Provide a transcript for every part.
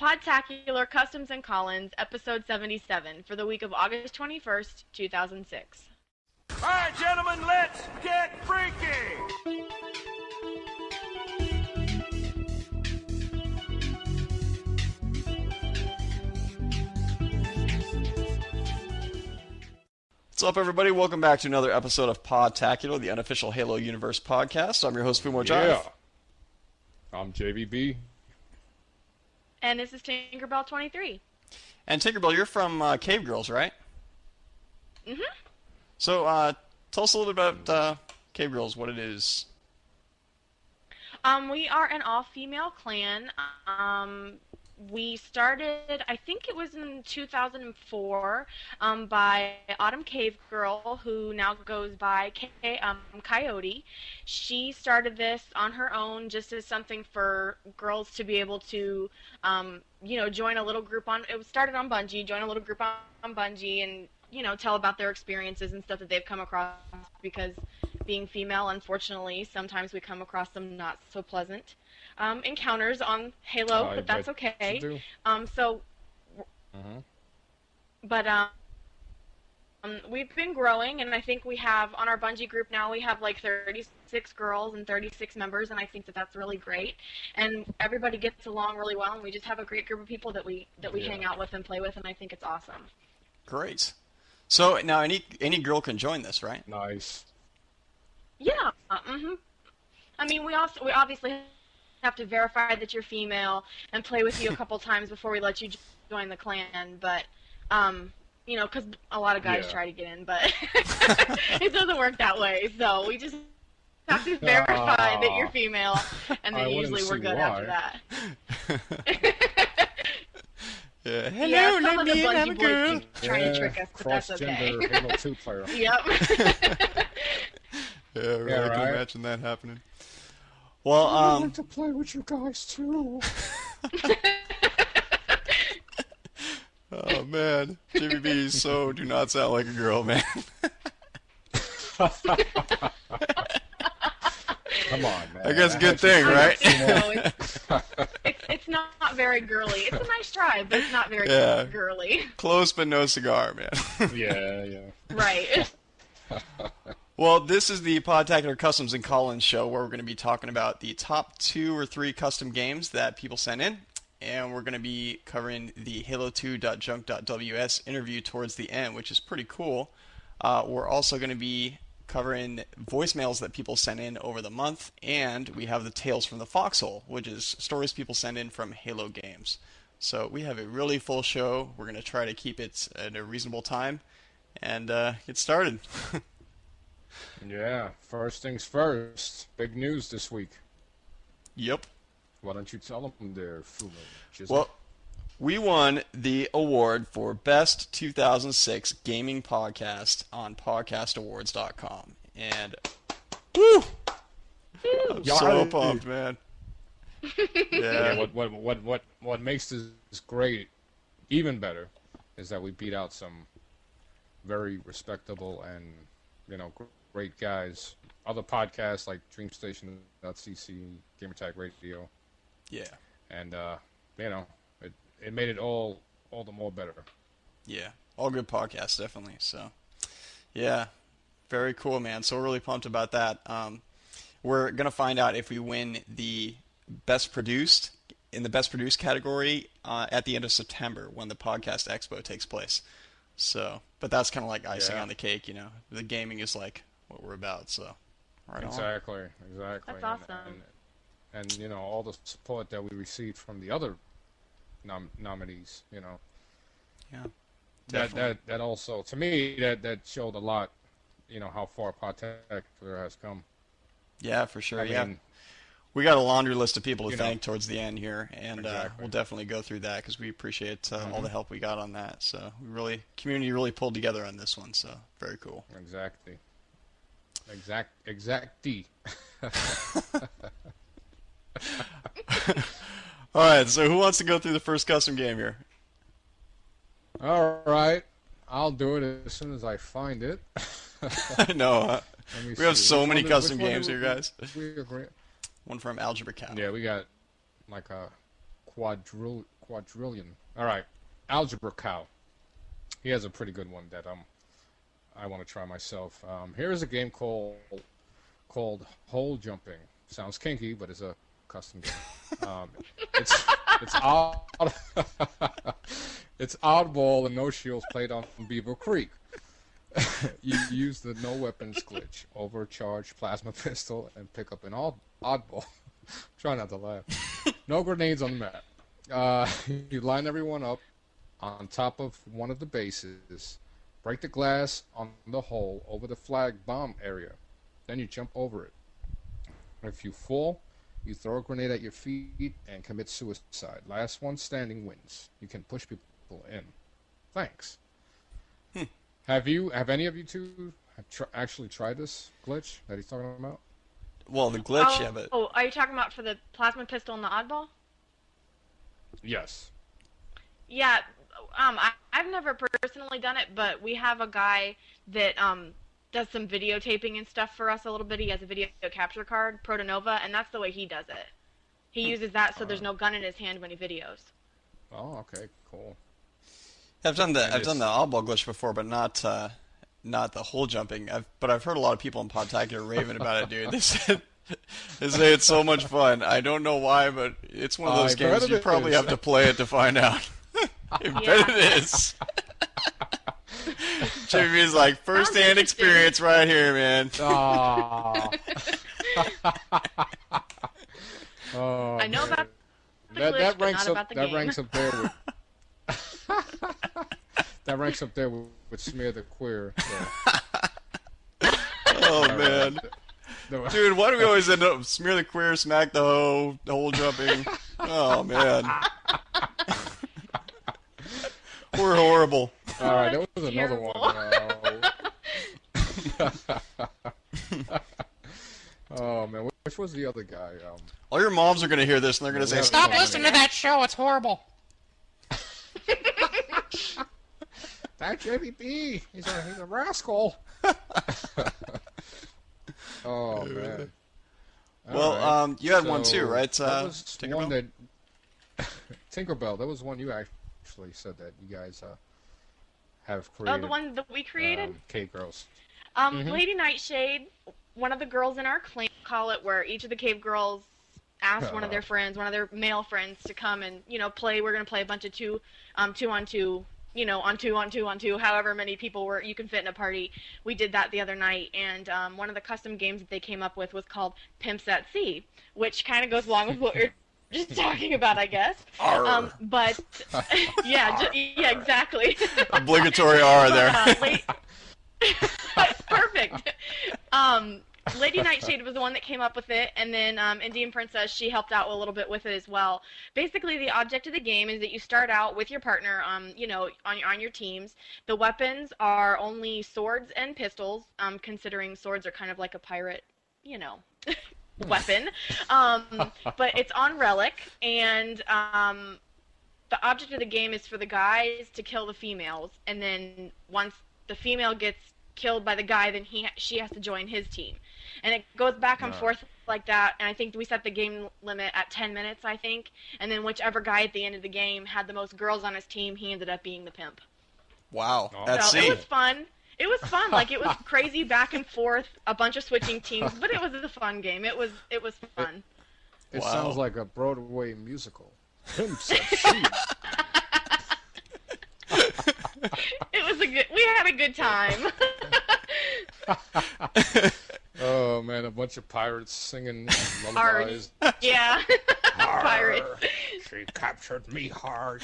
Podtacular Customs and Callins, episode 77, for the week of August 21st, 2006. All right, gentlemen, let's get freaky! What's up, everybody? Welcome back to another episode of Podtacular, the unofficial Halo Universe podcast. I'm your host, Foo Mo Jive. Yeah. I'm JVB. And this is Tinkerbell23. And Tinkerbell, you're from Cavegirls, right? Mm-hmm. So, tell us a little bit about Cavegirls, what it is. We are an all-female clan. We started, I think it was in 2004, by Autumn Cavegirl, who now goes by Coyote. She started this on her own just as something for girls to be able to, join a little group on, it started on Bungie, join a little group on Bungie and, tell about their experiences and stuff that they've come across, because being female, unfortunately, sometimes we come across some not so pleasant encounters on Halo, but that's okay. We've been growing, and I think we have, on our Bungie group now, we have like 36 girls and 36 members, and I think that that's really great. And everybody gets along really well, and we just have a great group of people that we hang out with and play with, and I think it's awesome. Great. So, now any girl can join this, right? Nice. Yeah. I mean, we obviously have to verify that you're female and play with you a couple times before we let you join the clan, but because a lot of guys try to get in, but it doesn't work that way. So we just have to verify that you're female, and then usually we're good after that. Yeah. Hello, let me in, I'm a girl. Trying to trick us, but that's okay. Cross-gender Halo 2 player. Yep. Yeah, really, Yeah, I can right. imagine that happening. Well, I'd like to play with you guys too. Oh man, JVB, so do not sound like a girl, man. Come on, man. I guess good thing, right? It's not very girly. It's a nice try, but it's not very girly. Close but no cigar, man. Yeah. Right. Well, this is the Podtacular Customs and Callins show, where we're going to be talking about the top 2 or 3 custom games that people sent in, and we're going to be covering the Halo2.junk.ws interview towards the end, which is pretty cool. We're also going to be covering voicemails that people sent in over the month, and we have the Tales from the Foxhole, which is stories people send in from Halo games. So we have a really full show. We're going to try to keep it at a reasonable time and get started. Yeah, first things first. Big news this week. Yep. Why don't you tell them there, Foo Mo? Well, we won the award for Best 2006 Gaming Podcast on podcastawards.com. And, woo! I'm so pumped, man. Yeah. What makes this great, even better, is that we beat out some very respectable and, great guys. Other podcasts like DreamStation.cc, Gamertag Radio. Yeah. And, it made it all the more better. Yeah. All good podcasts, definitely. So, yeah. Very cool, man. So we're really pumped about that. We're going to find out if we win the Best Produced, in the Best Produced category at the end of September when the Podcast Expo takes place. So, but that's kind of like icing on the cake, The gaming is like what we're about, so right Exactly. That's awesome. And all the support that we received from the other nominees, Yeah. That also, to me, that showed a lot, how far Podtacular has come. Yeah, for sure. I mean, we got a laundry list of people to thank towards the end here, and Exactly. we'll definitely go through that because we appreciate all the help we got on that. So community really pulled together on this one, so very cool. Exactly. Exactly. All right, so who wants to go through the first custom game here? All right, I'll do it as soon as I find it. I know. We have so many custom Which one games here, guys. We agree. One from Algebra Cow. Yeah, we got like a quadrillion. All right, Algebra Cow. He has a pretty good one that I want to try myself. Here's a game called Hole Jumping. Sounds kinky, but it's a custom game. It's odd. It's oddball and no shields played on Beaver Creek. You use the no weapons glitch, overcharge plasma pistol, and pick up an oddball. Try not to laugh. No grenades on the map. You line everyone up on top of one of the bases, break the glass on the hole over the flag bomb area. Then you jump over it. If you fall, you throw a grenade at your feet and commit suicide. Last one standing wins. You can push people in. Thanks. Have any of you two actually tried this glitch that he's talking about? Well, the glitch, yeah, but... Oh, are you talking about for the plasma pistol and the oddball? Yes. Yeah, I've never personally done it, but we have a guy that does some videotaping and stuff for us a little bit. He has a video capture card, Protonova, and that's the way he does it. He uses that so there's no gun in his hand when he videos. Oh, okay, cool. I've done the oddball glitch before, but not the hole jumping. But I've heard a lot of people in Podtacular raving about it, dude. They say it's so much fun. I don't know why, but it's one of those games you probably have to play it to find out. I bet it is. JV's like first-hand experience right here, man. Oh, I know about the glitch, that but ranks not about the game. ranks up there with that ranks up there with Smear the Queer. So. Oh man, dude, why do we always end up Smear the Queer, Smack the Hoe, the hole jumping? Oh man, we're horrible. All right, there was another one. Oh man, which was the other guy? All your moms are gonna hear this and they're gonna say, "Stop listening to that show. It's horrible." That JVB, he's a rascal. Oh man. Well, right. you had one too, right? That was Tinkerbell? one that Tinkerbell. That was one you actually said that you guys have created. Oh, the one that we created? Cavegirls. Lady Nightshade, one of the girls in our clan, call it, where each of the Cavegirls asked one of their friends, one of their male friends, to come and, play. We're going to play a bunch of two on two, on two, however many people you can fit in a party. We did that the other night, and one of the custom games that they came up with was called Pimps at Sea, which kind of goes along with what we're just talking about, I guess. But, yeah, exactly. Obligatory R there. Perfect. Lady Nightshade was the one that came up with it, and then Indian Princess, she helped out a little bit with it as well. Basically, the object of the game is that you start out with your partner, on your teams. The weapons are only swords and pistols, considering swords are kind of like a pirate, weapon. But it's on Relic, and the object of the game is for the guys to kill the females, and then once the female gets killed by the guy, then she has to join his team. And it goes back and forth like that, and I think we set the game limit at 10 minutes, I think, and then whichever guy at the end of the game had the most girls on his team, he ended up being the pimp. Wow, it was fun. It was fun. Like, it was crazy back and forth, a bunch of switching teams, but it was a fun game. It was fun. It sounds like a Broadway musical. Pimps at Sea. We had a good time. Oh man, a bunch of pirates singing lullabies. Yeah, pirates. She captured me hard.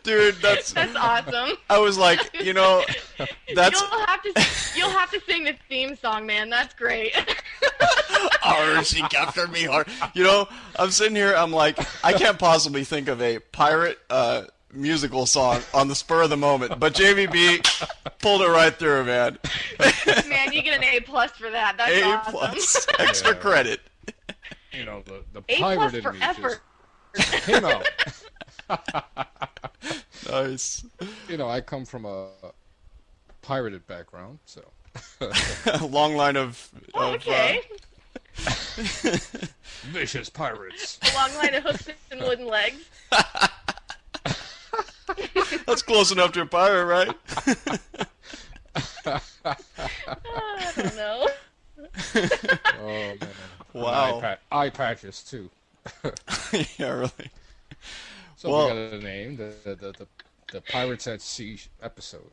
Dude, that's awesome. I was like, that's you'll have to sing the theme song, man. That's great. She captured me hard. I'm sitting here, I'm like, I can't possibly think of a pirate musical song on the spur of the moment, but JVB pulled it right through, man. Man, you get an A+ for that. That's awesome. Extra credit. The A+ pirate in for me effort. just came out. Nice. I come from a pirated background, so Long line of Okay. Vicious pirates. A long line of hooks and wooden legs. That's close enough to a pirate, right? I don't know. Oh man. Wow. Eye patches too. Yeah, really. So Well- we got a name, the Pirates at Sea episode.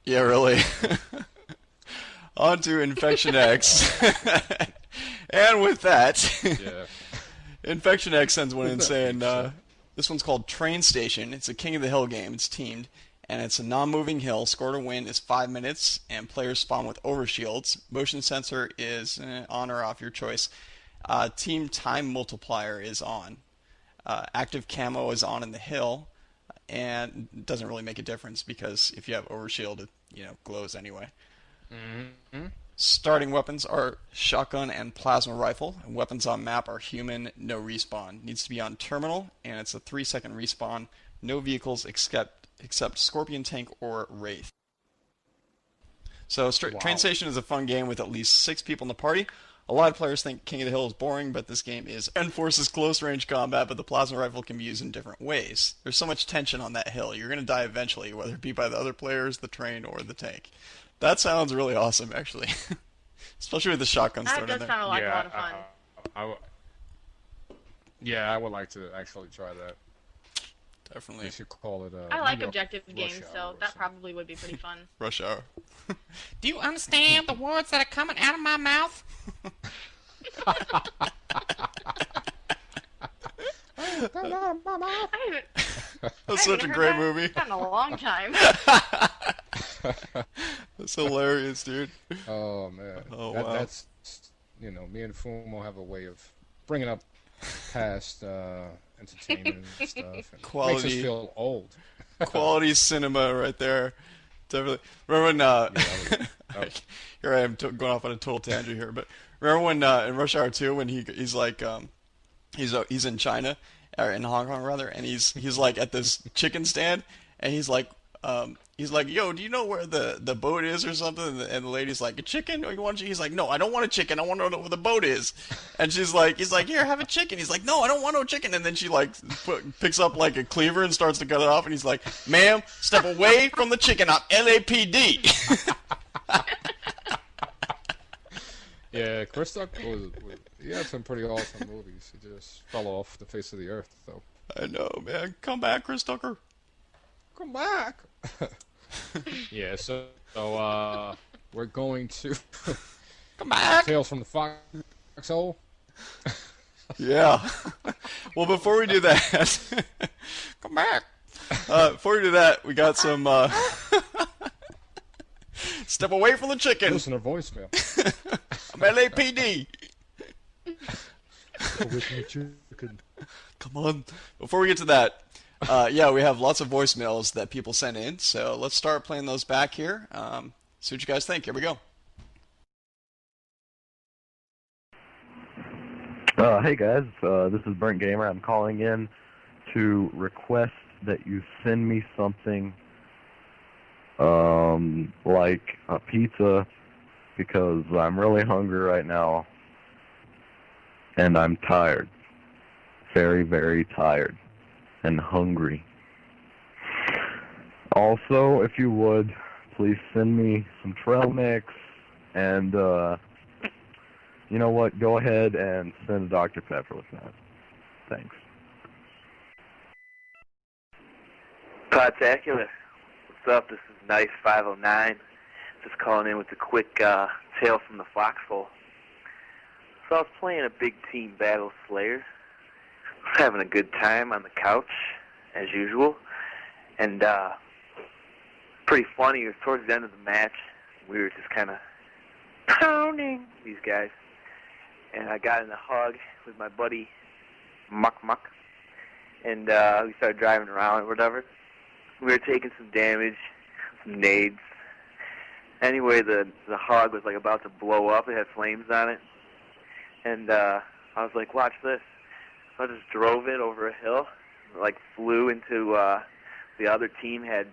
Yeah, really. On to Infection X. And with that, Yeah. Infection X sends one in saying, this one's called Train Station. It's a King of the Hill game. It's teamed, and it's a non-moving hill. Score to win is 5 minutes, and players spawn with overshields. Motion sensor is on or off, your choice. Team time multiplier is on. Active camo is on in the hill, and it doesn't really make a difference because if you have overshield, it glows anyway. Mm-hmm. Starting weapons are shotgun and plasma rifle. And weapons on map are human, no respawn. Needs to be on terminal, and it's a 3-second respawn. No vehicles except Scorpion Tank or Wraith. So Train Station is a fun game with at least 6 people in the party. A lot of players think King of the Hill is boring, but this game enforces close-range combat, but the plasma rifle can be used in different ways. There's so much tension on that hill. You're going to die eventually, whether it be by the other players, the train, or the tank. That sounds really awesome, actually. Especially with the shotguns That thrown in does there. sound like a lot of fun. I would like to actually try that. Definitely. We should call it. I like New York objective Rush games, Hour so or that something. probably would be pretty fun. Rush Hour. Do you understand the words that are coming out of my mouth? I haven't, That's I such a haven't great heard movie. that in a long time. That's hilarious, dude. Oh man. Oh, wow. That's me and Foo Mo have a way of bringing up past entertainment and stuff. And makes Quality. us feel old. Quality cinema right there. Definitely. Remember when, here I am going off on a total tangent here, but remember when in Rush Hour 2 when he's like, he's in China, or in Hong Kong rather, and he's like at this chicken stand, and he's like, yo, do you know where the boat is or something? And the lady's like, a chicken? Or you want a chicken? He's like, no, I don't want a chicken. I want to know where the boat is. And he's like, here, have a chicken. He's like, no, I don't want no chicken. And then she like picks up like a cleaver and starts to cut it off. And he's like, ma'am, step away from the chicken. I'm LAPD. Yeah, Chris Tucker he had some pretty awesome movies. He just fell off the face of the earth, though. I know, man. Come back, Chris Tucker. Come back. Yeah, so we're going to Come back. Tales from the Foxhole. Yeah. Well, before we do that, Come back. before we do that, we got some. Step away from the chicken. Listener voicemail. I'm LAPD. With me chicken. Come on. Before we get to that, yeah, we have lots of voicemails that people sent in, so let's start playing those back here. See what you guys think. Here we go. Hey guys, this is Brent Gamer. I'm calling in to request that you send me something like a pizza because I'm really hungry right now and I'm tired. Very, very tired and hungry. Also, if you would, please send me some trail mix and you know what? Go ahead and send a Dr. Pepper with that. Thanks. Podtacular. What's up? This is Nice 509. Just calling in with a quick tale from the foxhole. So I was playing a big team battle Slayer. I was having a good time on the couch, as usual. And pretty funny, it was towards the end of the match. We were just kind of pounding these guys. And I got in a hug with my buddy Muck Muck. And we started driving around or whatever. We were taking some damage, some nades. Anyway, the hog was like about to blow up. It had flames on it. And I was like, watch this. So I just drove it over a hill, like flew into the other team had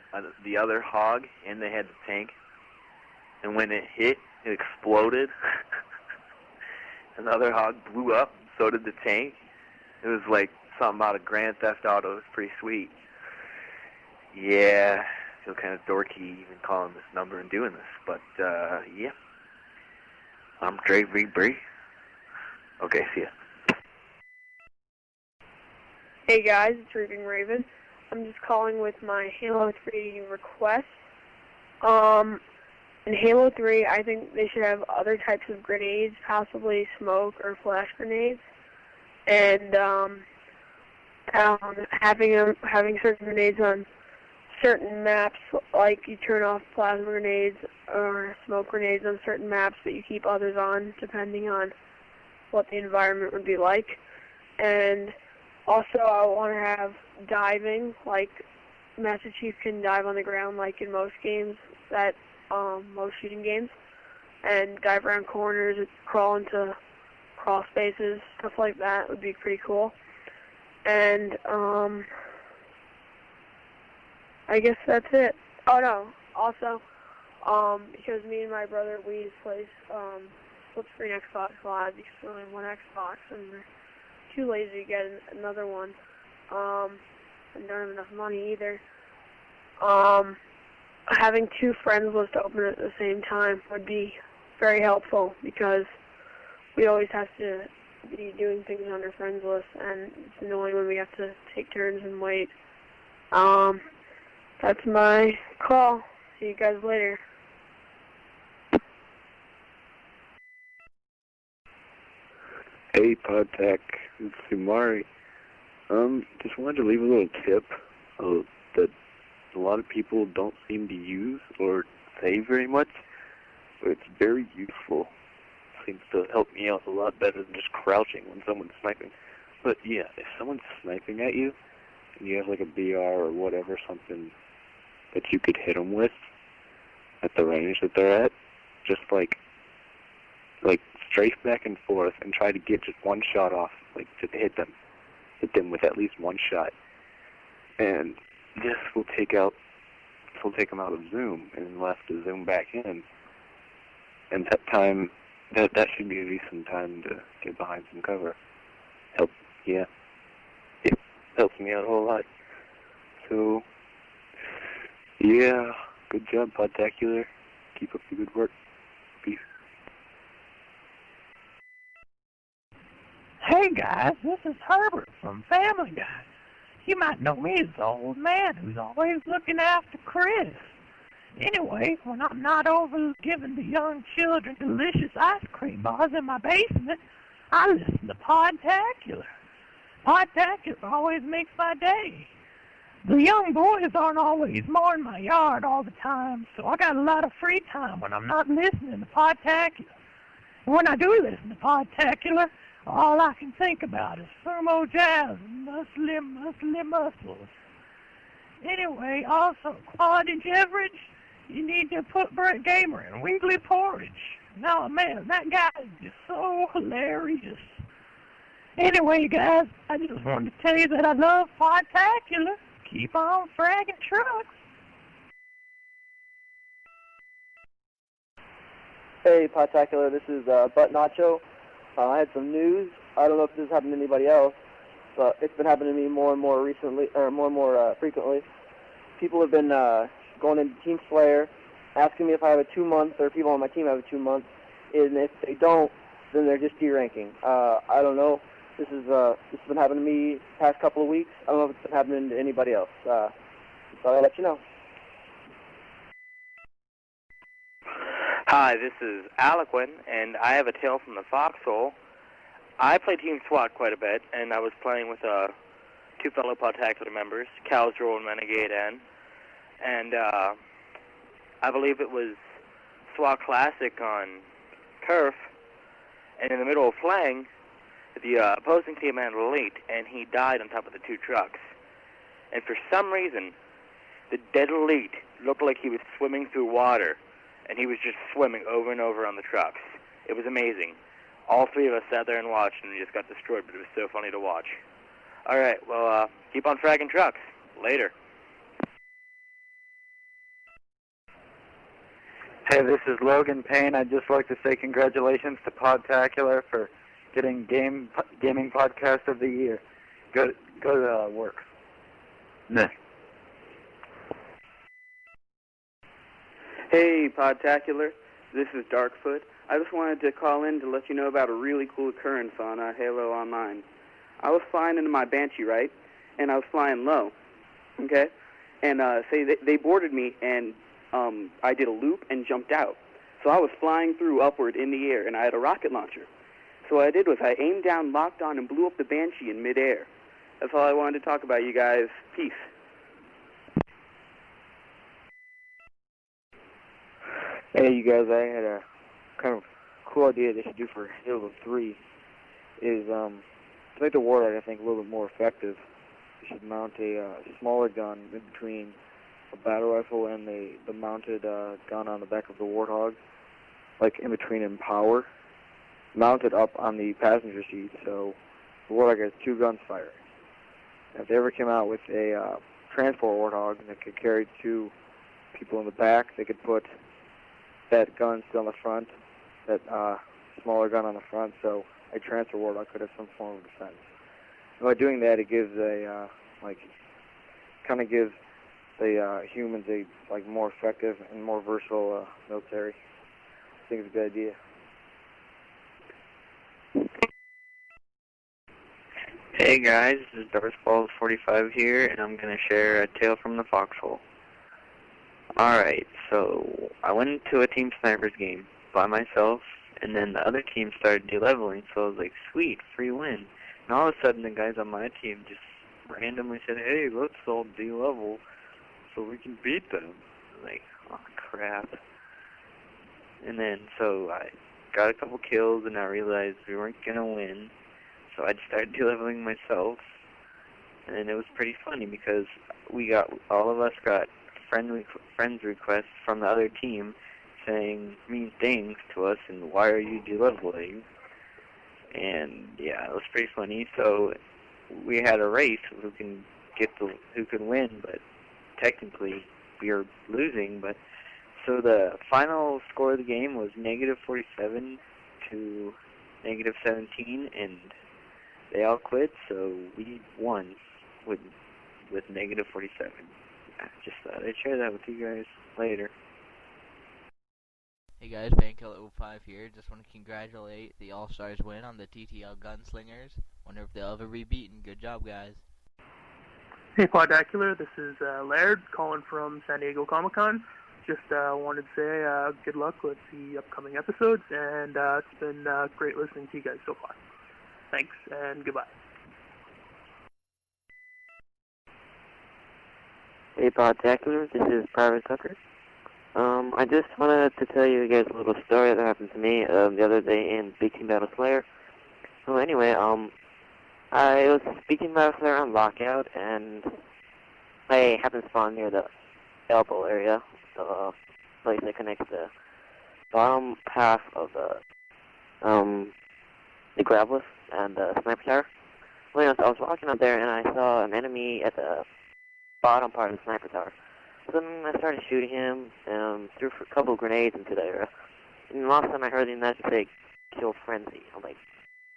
the other hog, and they had the tank. And when it hit, it exploded. Another hog blew up. So did the tank. It was like something out of Grand Theft Auto. It was pretty sweet. Yeah, I feel kind of dorky even calling this number and doing this, but yeah. I'm Drake V. Bree. Okay, see ya. Hey guys, it's Reaping Raven. I'm just calling with my Halo 3 request. In Halo 3, I think they should have other types of grenades, possibly smoke or flash grenades, and having certain grenades on certain maps, like you turn off plasma grenades or smoke grenades on certain maps, but you keep others on, depending on what the environment would be like. And also, I want to have diving, like Master Chief can dive on the ground, like in most games, most shooting games, and dive around corners, crawl into crawl spaces, stuff like that would be pretty cool. And I guess that's it. Oh no, also, because me and my brother, we play split screen Xbox Live because we only have one Xbox and we're too lazy to get another one, and don't have enough money either. Having two friends list open at the same time would be very helpful because we always have to be doing things on our friends list, and it's annoying when we have to take turns and wait. That's my call. See you guys later. Hey, Podtac, it's Sumari. Just wanted to leave a little tip that a lot of people don't seem to use or say very much, but it's very useful. Seems to help me out a lot better than just crouching when someone's sniping. But yeah, if someone's sniping at you, and you have like a BR or whatever, something that you could hit them with at the range that they're at, just like strafe back and forth and try to get just one shot off, like to hit them with at least one shot, and this will take them out of zoom, and we'll have to zoom back in, and that should give you some time to get behind some cover. It helps me out a whole lot. So yeah, good job, Podtacular. Keep up the good work. Peace. Hey guys, this is Herbert from Family Guy. You might know me as the old man who's always looking after Chris. Anyway, when I'm not over giving the young children delicious ice cream bars in my basement, I listen to Podtacular. Podtacular always makes my day. The young boys aren't always mowing my yard all the time, so I got a lot of free time when I'm not listening to Podtacular. And when I do listen to Podtacular, all I can think about is Foo Mo Jive and muscly muscles. Anyway, also, quality beverage, you need to put Burt Gamer in Wiggly Porridge. No, man, that guy is just so hilarious. Anyway, guys, I just wanted to tell you that I love Podtacular. Keep on fragging trucks. Hey, Podtacular, this is Butt Nacho. I had some news. I don't know if this has happened to anybody else, but it's been happening to me more and more recently, or more and more frequently. People have been going into Team Slayer, asking me if I have a 2-month, or people on my team have a 2-month, and if they don't, then they're just deranking. I don't know. This has been happening to me the past couple of weeks. I don't know if it's been happening to anybody else. So I'll let you know. Hi, this is Alequin, and I have a tale from the foxhole. I play Team SWAT quite a bit, and I was playing with two fellow Podtacular members, Cavegirls and Renegade N, and I believe it was SWAT Classic on Turf, and in the middle of flying, the opposing team had a lead, and he died on top of the two trucks. And for some reason, the dead elite looked like he was swimming through water, and he was just swimming over and over on the trucks. It was amazing. All three of us sat there and watched, and we just got destroyed, but it was so funny to watch. All right, well, keep on fragging trucks. Later. Hey, this is Logan Payne. I'd just like to say congratulations to Podtacular for getting gaming podcast of the year. Go to work. Nah. Hey, Podtacular. This is Darkfoot. I just wanted to call in to let you know about a really cool occurrence on Halo Online. I was flying into my Banshee, right? And I was flying low, okay? And they boarded me, and I did a loop and jumped out. So I was flying through upward in the air, and I had a rocket launcher. So what I did was I aimed down, locked on, and blew up the Banshee in midair. That's all I wanted to talk about, you guys. Peace. Hey, you guys, I had a kind of cool idea they should do for Halo 3 is to make the Warthog, I think, a little bit more effective. You should mount a smaller gun in between a battle rifle and the mounted gun on the back of the Warthog, like in between in power, mounted up on the passenger seat, so the Warthog has two guns firing. If they ever came out with a transport Warthog that could carry two people in the back, they could put that gun still on the front, that smaller gun on the front, so a transfer Warthog could have some form of defense. And by doing that, it gives kind of gives the humans a more effective and more versatile military. I think it's a good idea. Hey guys, this is DarthBalls45 here, and I'm going to share a tale from the foxhole. Alright, so I went into a Team Snipers game by myself, and then the other team started de-leveling, so I was like, sweet, free win. And all of a sudden the guys on my team just randomly said, hey, let's all de-level so we can beat them. Like, oh crap. And then, so I got a couple kills, and I realized we weren't going to win, so I just started de-leveling myself, and it was pretty funny because all of us got friends requests from the other team saying mean things to us and why are you de-leveling? And yeah, it was pretty funny. So we had a race who can win, but technically we were losing. But so the final score of the game was -47 to -17, and they all quit. So we won with -47. I just thought I'd share that with you guys later. Hey guys, Fankiller05 here. Just want to congratulate the All-Stars win on the TTL Gunslingers. Wonder if they'll ever be beaten. Good job, guys. Hey Podtacular, this is Laird calling from San Diego Comic-Con. Just wanted to say good luck with the upcoming episodes, and it's been great listening to you guys so far. Thanks, and goodbye. Hey Podtacular, this is Private Tucker. I just wanted to tell you guys a little story that happened to me the other day in Big Team Battle Slayer. So anyway, I was Big Team Battle Slayer on Lockout, and I happened to spawn near the elbow area, the place that connects the bottom half of the Gravelous and the Sniper Tower. Well, anyways, I was walking up there, and I saw an enemy at the bottom part of the Sniper Tower. So then I started shooting him, threw a couple of grenades into the area. And all of a sudden I heard the message say, kill frenzy. I'm like,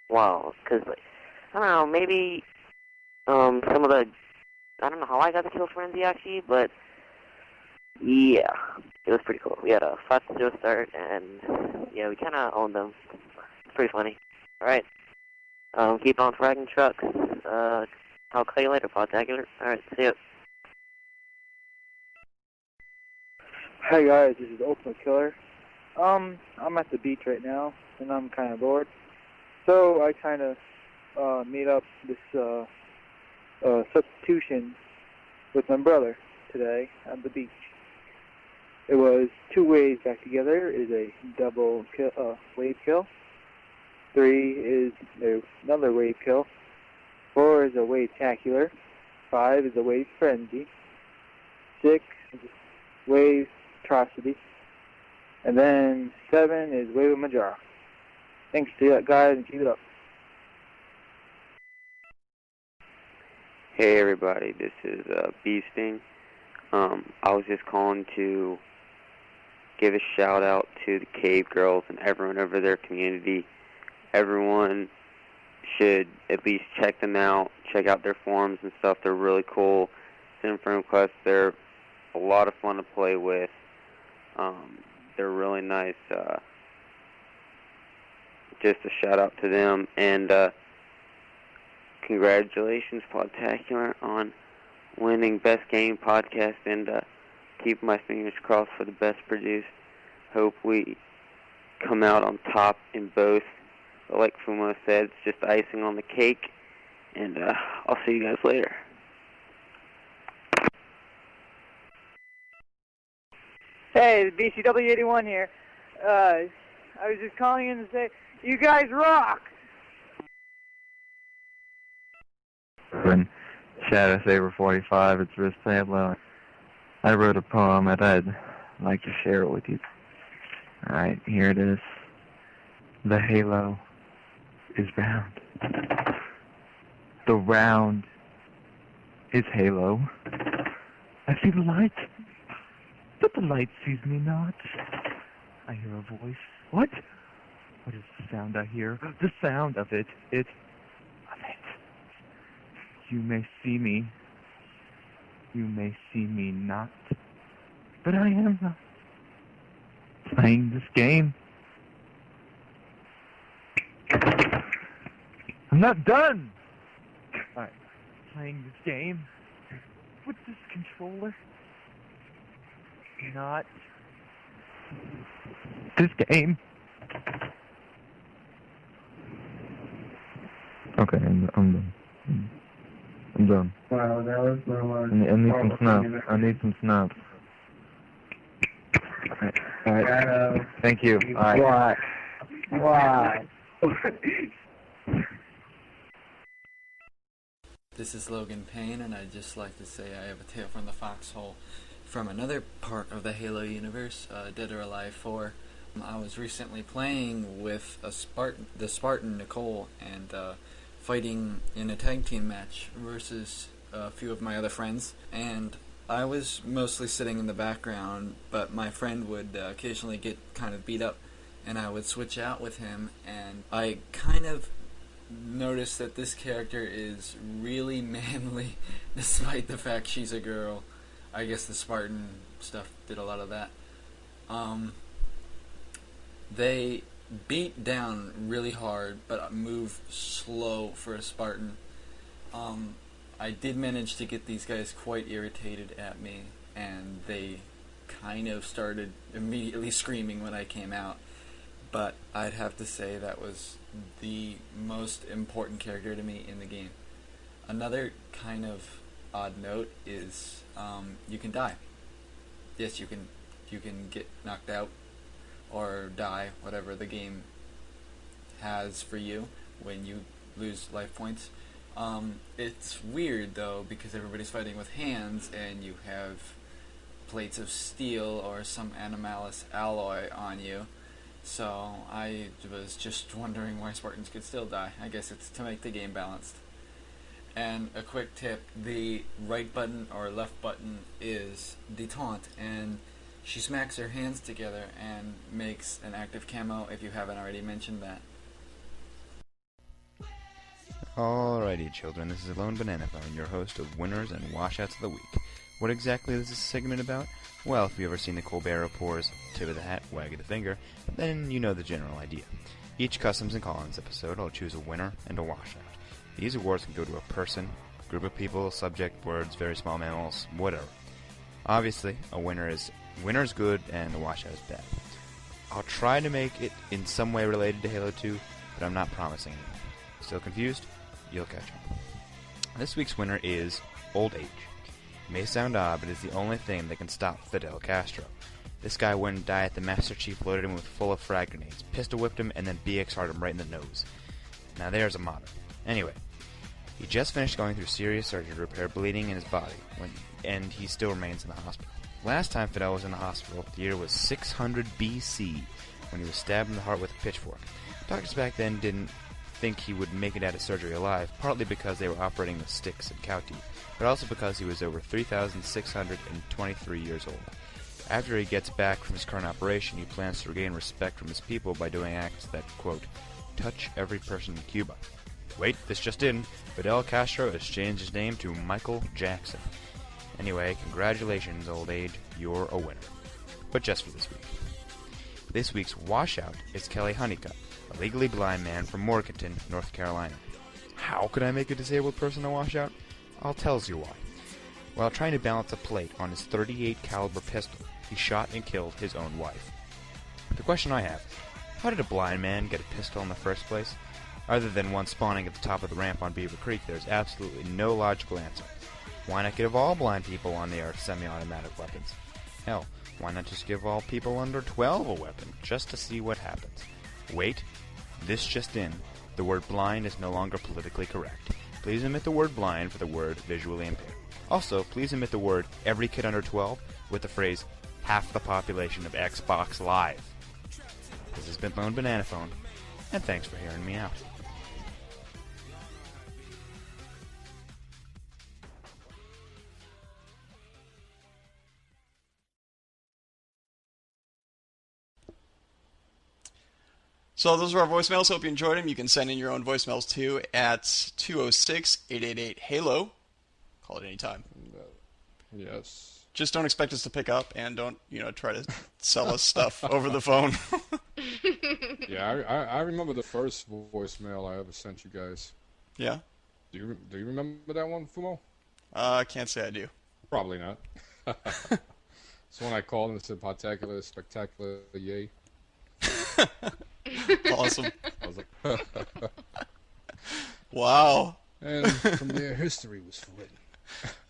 wow. Because, like, I don't know, maybe some of the, I don't know how I got the kill frenzy actually, but yeah, it was pretty cool. We had a 5-0 start, and yeah, we kind of owned them. It's pretty funny. Alright, keep on fragging trucks. I'll call you later, Podtacular. Alright, see ya. Hi guys, this is Ultimate Killer. I'm at the beach right now, and I'm kind of bored. So I kind of made up this substitution with my brother today at the beach. It was 2 waves back together is a double kill, wave kill. 3 is another wave kill. 4 is a wave-tacular. 5 is a wave frenzy. 6 is a wave atrocity. And then 7 is wave of Majara. Thanks to you guys, and keep it up. Hey everybody, this is Beasting. I was just calling to give a shout out to the Cavegirls and everyone over their community. Everyone should at least check them out, check out their forums and stuff. They're really cool. Send friend requests. They're a lot of fun to play with. They're really nice. Just a shout out to them, and congratulations, Podtacular, on winning Best Game Podcast, and keep my fingers crossed for the best produced. Hope we come out on top in both. But like Foo Mo said, it's just icing on the cake, and I'll see you guys later. Hey, BCW81 here. I was just calling in to say, you guys rock! Shadow Saber 45, it's Riz Pablo. I wrote a poem and I'd like to share it with you. Alright, here it is. The halo is round. The round is halo. I see the light, but the light sees me not. I hear a voice. What? What is the sound I hear? The sound of it. You may see me. You may see me not. But I am not playing this game. I'm not done. Alright, playing this game with this controller. Not this game. Okay, I'm done. I'm done. Wow, that was the most... I need some snaps. I need some snaps. Alright. Thank you. Alright. Why? This is Logan Payne, and I'd just like to say I have a tale from the foxhole from another part of the Halo universe, Dead or Alive 4. I was recently playing with the Spartan Nicole, and fighting in a tag team match versus a few of my other friends, and I was mostly sitting in the background, but my friend would occasionally get kind of beat up, and I would switch out with him, and I kind of noticed that this character is really manly despite the fact she's a girl. I guess the Spartan stuff did a lot of that. They beat down really hard, but move slow for a Spartan. I did manage to get these guys quite irritated at me, and they kind of started immediately screaming when I came out. But I'd have to say that was the most important character to me in the game. Another kind of odd note is you can die. Yes, you can get knocked out or die, whatever the game has for you when you lose life points. It's weird though, because everybody's fighting with hands and you have plates of steel or some anomalous alloy on you. So I was just wondering why Spartans could still die. I guess it's to make the game balanced. And a quick tip, the right button or left button is the taunt, and she smacks her hands together and makes an active camo if you haven't already mentioned that. Alrighty children, this is Lone Banana Phone, your host of Winners and Washouts of the Week. What exactly is this segment about? Well, if you've ever seen the Colbert Report's tip of the hat, wag of the finger, then you know the general idea. Each Customs and Callins episode, I'll choose a winner and a washout. These awards can go to a person, group of people, subject, words, very small mammals, whatever. Obviously, a winner's good and a washout is bad. I'll try to make it in some way related to Halo 2, but I'm not promising anything. Still confused? You'll catch on. This week's winner is Old Age. It may sound odd, but it's the only thing that can stop Fidel Castro. This guy wouldn't die if the Master Chief loaded him with full of frag grenades, pistol whipped him, and then BX-hard him right in the nose. Now there's a motto. Anyway, he just finished going through serious surgery to repair bleeding in his body, and he still remains in the hospital. Last time Fidel was in the hospital, the year was 600 BC, when he was stabbed in the heart with a pitchfork. Doctors back then didn't think he would make it out of surgery alive, partly because they were operating with sticks and cow teeth, but also because he was over 3,623 years old. After he gets back from his current operation, he plans to regain respect from his people by doing acts that, quote, touch every person in Cuba. Wait, this just in. Fidel Castro has changed his name to Michael Jackson. Anyway, congratulations, old age. You're a winner. But just for this week. This week's washout is Kelly Honeycutt, a legally blind man from Morganton, North Carolina. How could I make a disabled person a washout? I'll tell you why. While trying to balance a plate on his .38 caliber pistol, he shot and killed his own wife. The question I have, how did a blind man get a pistol in the first place? Other than one spawning at the top of the ramp on Beaver Creek, there's absolutely no logical answer. Why not give all blind people on the earth semi-automatic weapons? Hell, why not just give all people under 12 a weapon, just to see what happens? Wait, this just in. The word blind is no longer politically correct. Please omit the word blind for the word visually impaired. Also, please omit the word every kid under 12 with the phrase half the population of Xbox Live. This has been Lone Banana Phone, and thanks for hearing me out. So those are our voicemails. Hope you enjoyed them. You can send in your own voicemails too at 206-888-HALO. Call it anytime. Yes. Just don't expect us to pick up, and don't, try to sell us stuff over the phone. Yeah, I remember the first voicemail I ever sent you guys. Yeah? Do you remember that one, Fumo? I can't say I do. Probably not. So when I called and said Podtacular, spectacular, yay. Awesome. I was like, wow. And from there, history was written.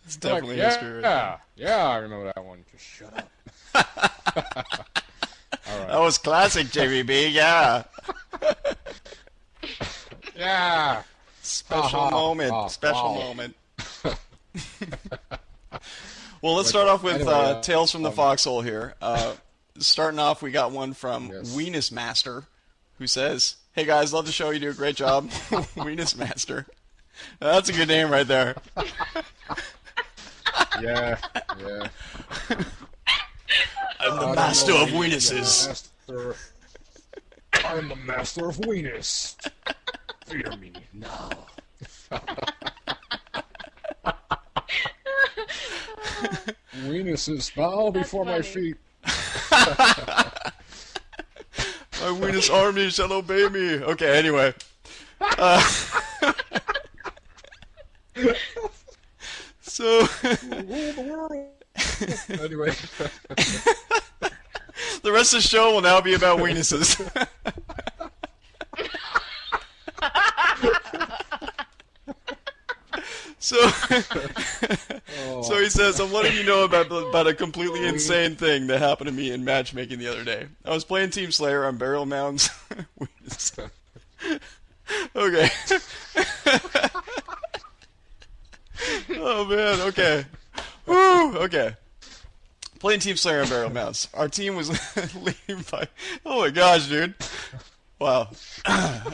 It's definitely like, history. Yeah, I remember that one. Just shut up. All right. That was classic, JBB. Yeah. Yeah. Special moment. Special moment. Well, let's start off with Tales from the Foxhole here. Starting off, we got one from Weenus Master, who says, "Hey guys, love the show. You do a great job." Weenus Master. That's a good name right there. Yeah. I'm the master of weenuses. I'm the master of weenus. Fear me now. Weenuses bow before my feet. My weenus army shall obey me. Okay, anyway. So rule the world. Anyway. The rest of the show will now be about weenuses. So he says, "I'm letting you know about a completely insane thing that happened to me in matchmaking the other day. I was playing Team Slayer on burial mounds." Okay. Oh man, okay. Woo, okay. Playing Team Slayer on burial mounds. Our team was leading by... Oh my gosh, dude. Wow. I'm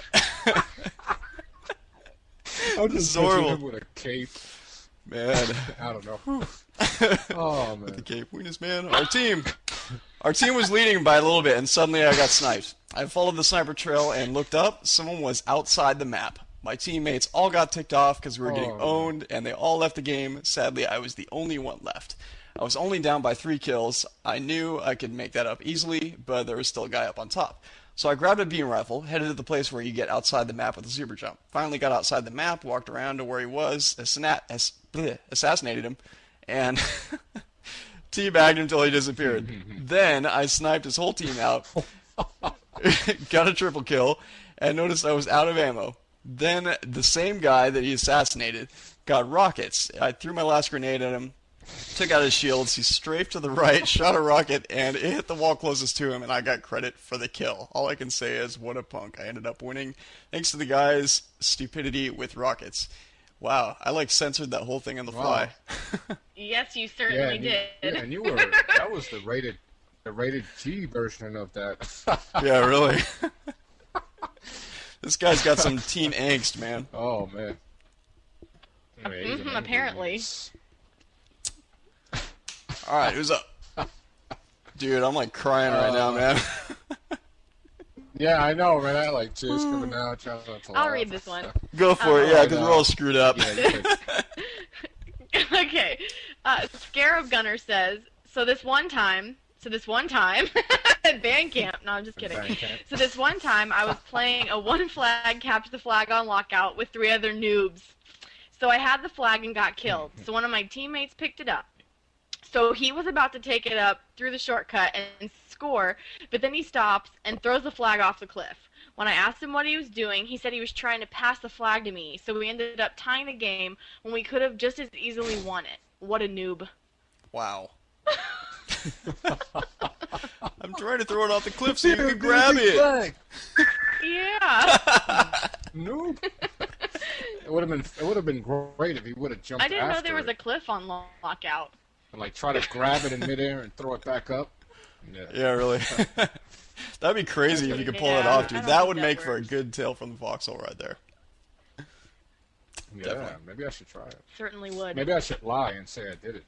just horrible. him with a cape. Man. I don't know. Oh, man. With the cape. Weenus, man. Our team was leading by a little bit, and suddenly I got sniped. I followed the sniper trail and looked up. Someone was outside the map. My teammates all got ticked off because we were getting owned, and they all left the game. Sadly, I was the only one left. I was only down by 3 kills. I knew I could make that up easily, but there was still a guy up on top. So I grabbed a beam rifle, headed to the place where you get outside the map with a super jump. Finally got outside the map, walked around to where he was, assassinated him, and teabagged him until he disappeared. Then I sniped his whole team out, got a triple kill, and noticed I was out of ammo. Then the same guy that he assassinated got rockets. I threw my last grenade at him, took out his shields, he strafed to the right, shot a rocket, and it hit the wall closest to him, and I got credit for the kill. All I can say is, what a punk. I ended up winning thanks to the guy's stupidity with rockets. Wow, I censored that whole thing on the fly. Yes, you certainly did. Yeah, and you were, that was the rated G version of that. Yeah, really. This guy's got some teen angst, man. Oh, man. Apparently. Alright, who's up? Dude, I'm crying right now, man. Yeah, I know, man. I like tears coming out. Trying not to I'll laugh. read this one. Go for it, yeah, because we're all screwed up. Yeah, you could. Okay. Scarab Gunner says, so this one time, at band camp, no, I'm just kidding. So this one time, I was playing a one flag, capture the flag on lockout with 3 other noobs. So I had the flag and got killed. So one of my teammates picked it up. So he was about to take it up through the shortcut and score, but then he stops and throws the flag off the cliff. When I asked him what he was doing, he said he was trying to pass the flag to me, so we ended up tying the game when we could have just as easily won it. What a noob. Wow. I'm trying to throw it off the cliff so you can grab it. Yeah. Noob. It would have been great if he would have jumped. I didn't know there was after a cliff on lockout. and like try to grab it in midair and throw it back up. Yeah, really. That'd be crazy if you could pull it off, dude. That would make for a good tale from the foxhole right there. Yeah, Definitely. maybe I should try it. Certainly would. Maybe I should lie and say I did it.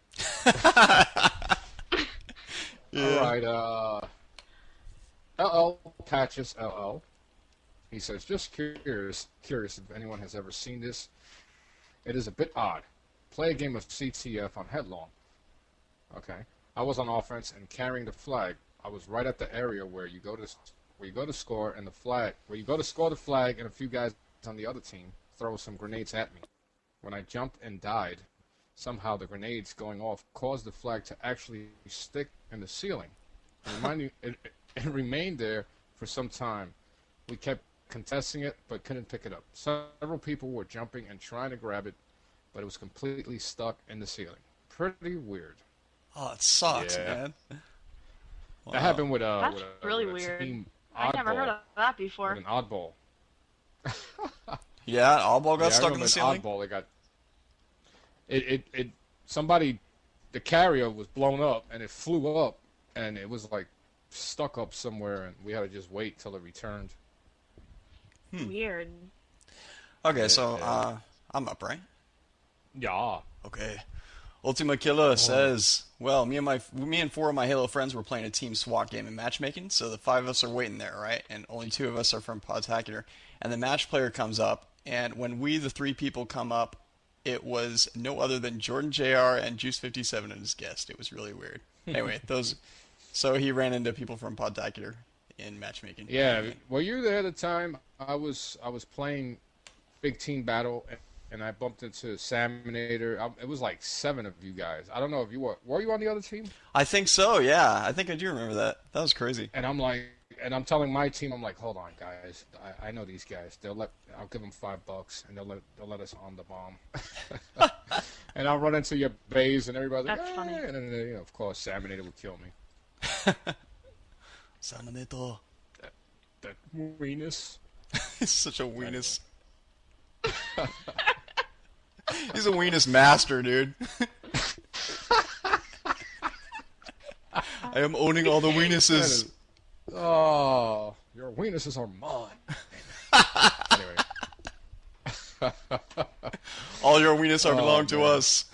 Yeah. All right, LL Patches LL. He says, just curious if anyone has ever seen this. It is a bit odd. Play a game of CTF on Headlong. Okay. I was on offense and carrying the flag. I was right at the area where you go to score and the flag, where you go to score the flag, and a few guys on the other team throw some grenades at me. When I jumped and died, somehow the grenades going off caused the flag to actually stick in the ceiling. It remained there for some time. We kept contesting it, but couldn't pick it up. Several people were jumping and trying to grab it, but it was completely stuck in the ceiling. Pretty weird. Oh, it sucks, Yeah. man. Wow. That happened with That's really with a weird. team I've never heard oddball. of that before. With an oddball. Yeah, oddball got Yeah, I stuck in remember the ceiling. an oddball, somebody, the carrier was blown up and it flew up and it was like stuck up somewhere and we had to just wait till it returned. Weird. Okay, so I'm up, right? Yeah. Okay. Ultima Killer says, well, me and 4 of my Halo friends were playing a team SWAT game in matchmaking, so the 5 of us are waiting there, right? And only 2 of us are from Podtacular. And the match player comes up, and when we, the 3 people, come up, it was no other than Jordan JR and Juice 57 as guest. It was really weird. Anyway, so he ran into people from Podtacular in matchmaking. Yeah, were you there at the time? I was playing Big Team Battle and I bumped into Salmonator. It was like 7 of you guys. I don't know if you were you on the other team? I think so, yeah. I think I do remember that. That was crazy. And I'm telling my team, I'm like, hold on, guys. I know these guys. I'll give them $5 and they'll let us on the bomb. And I'll run into your base and everybody's like, That's funny. And then, of course, Salmonator would kill me. Salmonator. That weenus. He's such a weenus. He's a weenus master, dude. I am owning all the weenuses. Oh, your weenuses are mine. Anyway. All your weenus are belong to us.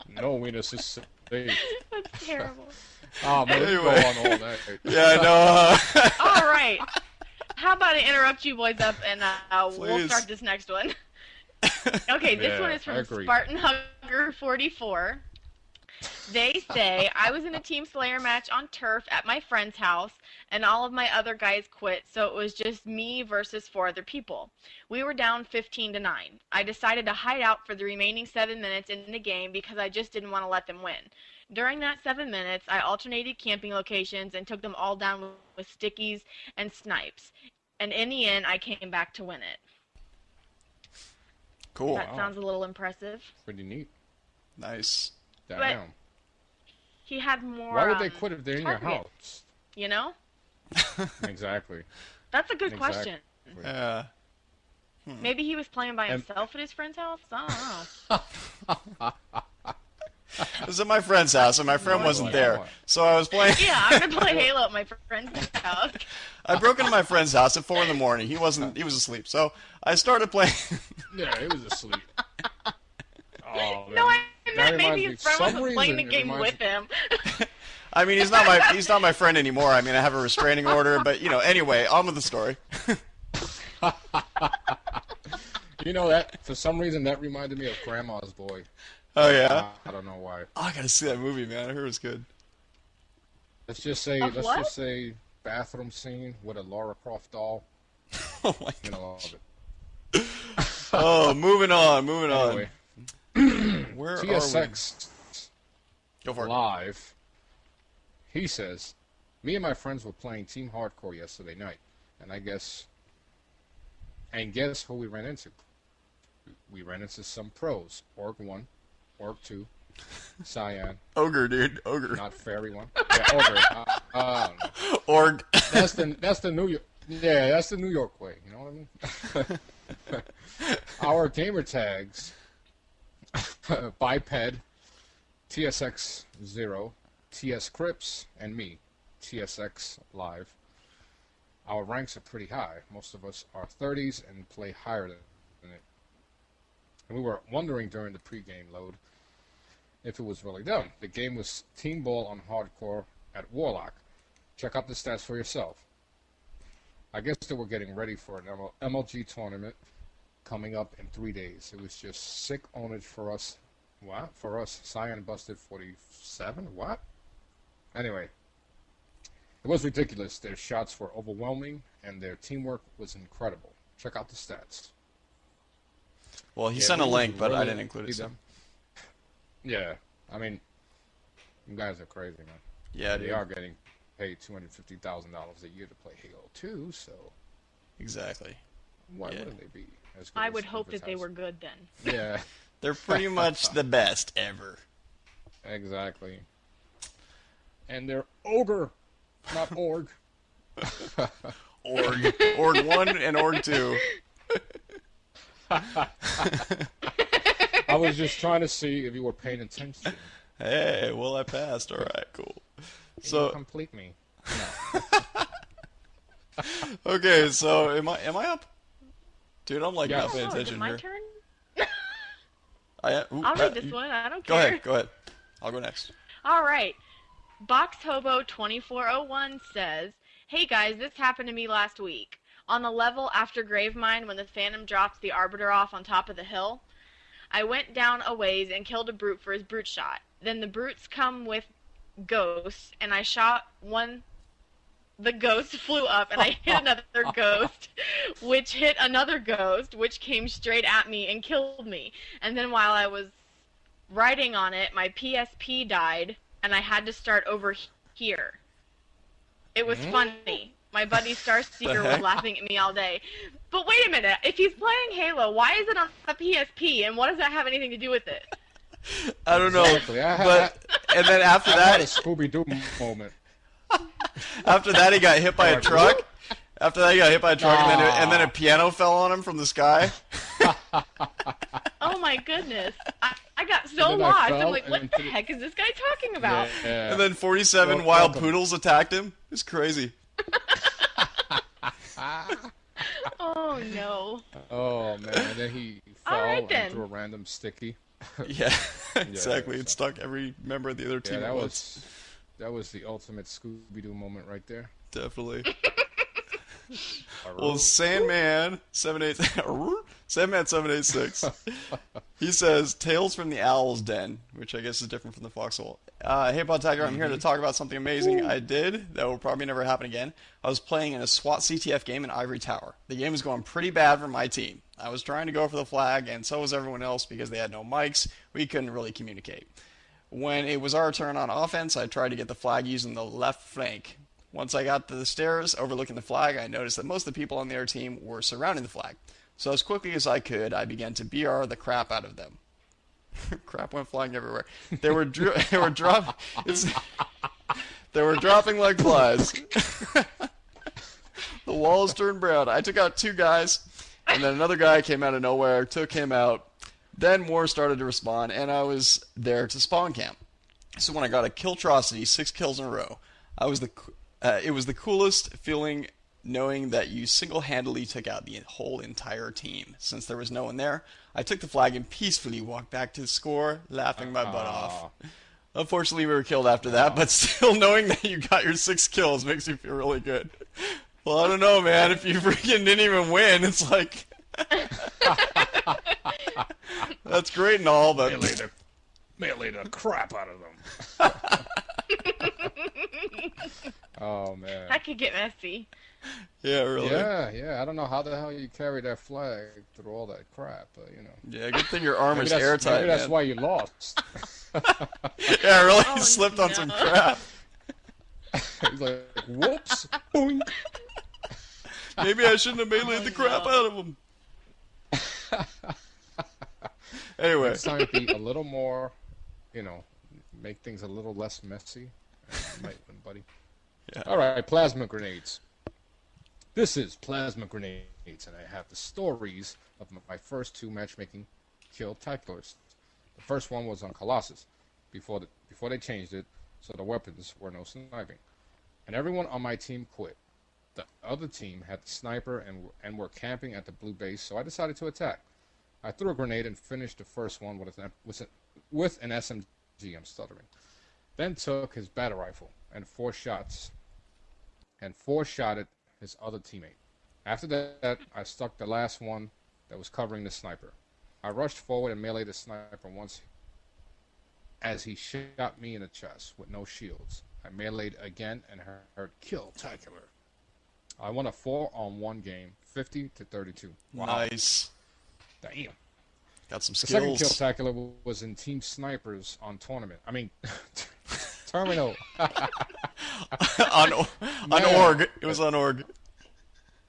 No weenus is safe. That's terrible. Oh, man, Anyway. go on all night. Yeah, I know. All right. How about I interrupt you boys up and we'll Please. start this next one. Okay, this Yeah, one is I from agree. Spartan Hugger 44. They say, I was in a Team Slayer match on turf at my friend's house, and all of my other guys quit, so it was just me versus 4 other people. We were down 15-9. I decided to hide out for the remaining 7 minutes in the game because I just didn't want to let them win. During that 7 minutes, I alternated camping locations and took them all down with stickies and snipes. And in the end, I came back to win it. Cool. That sounds a little impressive. Pretty neat. Nice. Damn. He had more. Why would they quit if they're in your targets, house? You know? Exactly. That's a good Exactly. question. Yeah. Maybe he was playing by And- himself at his friend's house? I don't know. It was at my friend's house, and my friend wasn't there. So I was playing. Yeah, I'm going to play Halo at my friend's house. I broke into my friend's house at 4 in the morning. He was asleep. So I started playing. Yeah, he was asleep. Oh, man. No, I That meant reminds maybe me, his friend some wasn't playing the reason, it game reminds with him. I mean, he's not my friend anymore. I mean, I have a restraining order, but anyway, on with the story. You know that for some reason that reminded me of Grandma's Boy. Oh yeah. I don't know why. Oh, I gotta see that movie, man. I heard it was good. Let's just say bathroom scene with a Lara Croft doll. Oh my God. Love it. Oh, moving on. Anyway. Where TSX Go for it. Live. He says, me and my friends were playing Team Hardcore yesterday night, and guess who we ran into? We ran into some pros. Org 1, Org 2, Cyan. Ogre, dude. Ogre. Not Fairy 1. Yeah, Ogre. Org. That's the New York. Yeah, that's the New York way. You know what I mean? Our gamer tags: Biped, TSX 0, TS Crips, and me, TSX Live. Our ranks are pretty high. Most of us are 30s and play higher than it. And we were wondering during the pregame load if it was really done. The game was Team Ball on Hardcore at Warlock. Check out the stats for yourself. I guess they were getting ready for an MLG tournament coming up in 3 days. It was just sick ownage for us. What? For us, Cyan busted 47? What? Anyway, it was ridiculous. Their shots were overwhelming, and their teamwork was incredible. Check out the stats. Well, he sent a link, but I didn't include it. So. Yeah, I mean, you guys are crazy, man. Yeah, they dude. are getting paid $250,000 a year to play Halo 2, so exactly. Why wouldn't they be as good? I would hope that they were good then. Yeah, they're pretty much the best ever. Exactly. And they're ogre, not org. Org 1 and Org 2. I was just trying to see if you were paying attention. Hey, well, I passed. All right, cool. So complete me. No. Okay, so am I up? Dude, I'm like not paying Is attention it my here. turn? I'll read this one. I don't care. Go ahead. I'll go next. All right. BoxHobo2401 says, "Hey guys, this happened to me last week. On the level after Gravemind, when the Phantom drops the Arbiter off on top of the hill, I went down a ways and killed a brute for his brute shot. Then the brutes come with ghosts, and I shot one. The ghost flew up, and I hit another ghost, which hit another ghost, which came straight at me and killed me. And then while I was riding on it, my PSP died, and I had to start over here. It was funny. My buddy Starseeker was laughing at me all day. But wait a minute, if he's playing Halo, why is it on the PSP, and what does that have anything to do with it?" I don't know, Exactly. and then after I that, had a Scooby-Doo moment. after that he got hit by a truck. After that he got hit by a truck, and then a piano fell on him from the sky. Oh my goodness. I got so lost. I'm like, what the heck is this guy talking about? Yeah. And then 47 wild poodles attacked him. It's crazy. Oh no. Oh man, And then he fell Alright, then. and threw a random sticky. Yeah, exactly. It stuck every member of the other team. Yeah, at once. that was the ultimate Scooby-Doo moment right there. Definitely. Well, Sandman 786. He says Tales from the Owl's Den, which I guess is different from the Foxhole. Hey, Podtacular, I'm here to talk about something amazing I did that will probably never happen again. I was playing in a SWAT CTF game in Ivory Tower. The game was going pretty bad for my team. I was trying to go for the flag, and so was everyone else because they had no mics. We couldn't really communicate. When it was our turn on offense, I tried to get the flag using the left flank. Once I got to the stairs overlooking the flag, I noticed that most of the people on their team were surrounding the flag. So as quickly as I could, I began to BR the crap out of them. Crap went flying everywhere. They were dropping like flies. The walls turned brown. I took out 2 guys, and then another guy came out of nowhere, took him out. Then more started to respawn, and I was there to spawn camp. So when I got a Killtrocity, 6 kills in a row, it was the coolest feeling knowing that you single-handedly took out the whole entire team. Since there was no one there, I took the flag and peacefully walked back to the score, laughing my butt off. Unfortunately, we were killed after that, but still knowing that you got your 6 kills makes me feel really good. Well, I don't know, man. If you freaking didn't even win, it's like... That's great and all, but... Melee the crap out of them. Oh, man. That could get messy. Yeah, really. Yeah. I don't know how the hell you carry that flag through all that crap, but, you know. Yeah, good thing your armor's airtight, maybe that's man. why you lost. Yeah, really slipped on some crap. He's like, whoops. Boing. Maybe I shouldn't have meleeed the crap out of him. Anyway. It's time to be a little more, make things a little less messy. Might win, buddy. Yeah. All right, plasma grenades. This is plasma grenades, and I have the stories of my first 2 matchmaking Taculars. The first one was on Colossus, before they changed it, so the weapons were no sniping. And everyone on my team quit. The other team had the sniper and were camping at the blue base, so I decided to attack. I threw a grenade and finished the first one with an SMG. I'm stuttering. Then took his battle rifle and 4 shots, and 4-shotted his other teammate. After that, I stuck the last one that was covering the sniper. I rushed forward and meleeed the sniper once as he shot me in the chest with no shields. I meleeed again and heard kill Tacular. I won a 4-on-1 game, 50-32. Wow. Nice. Damn. Got some The skills. second kill Tacular was in Team Snipers on tournament. I mean, Terminal. on org. It was on org.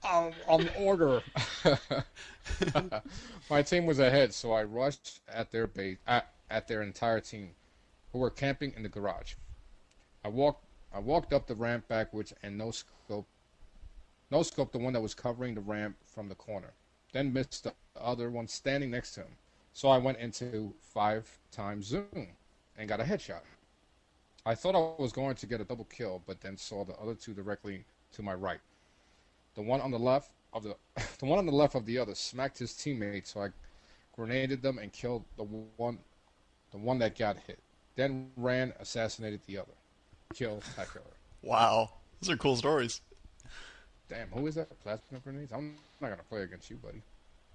On order. My team was ahead, so I rushed at their base, at their entire team, who were camping in the garage. I walked up the ramp backwards and no scoped the one that was covering the ramp from the corner. Then missed the other one standing next to him. So I went into 5x zoom and got a headshot. I thought I was going to get a double kill, but then saw the other 2 directly to my right. The one on the left of the other smacked his teammate, so I grenaded them and killed the one that got hit. Then ran, assassinated the other. Kill Tacular. Wow, those are cool stories. Damn, who is that? Plasma grenades? I'm not gonna play against you, buddy.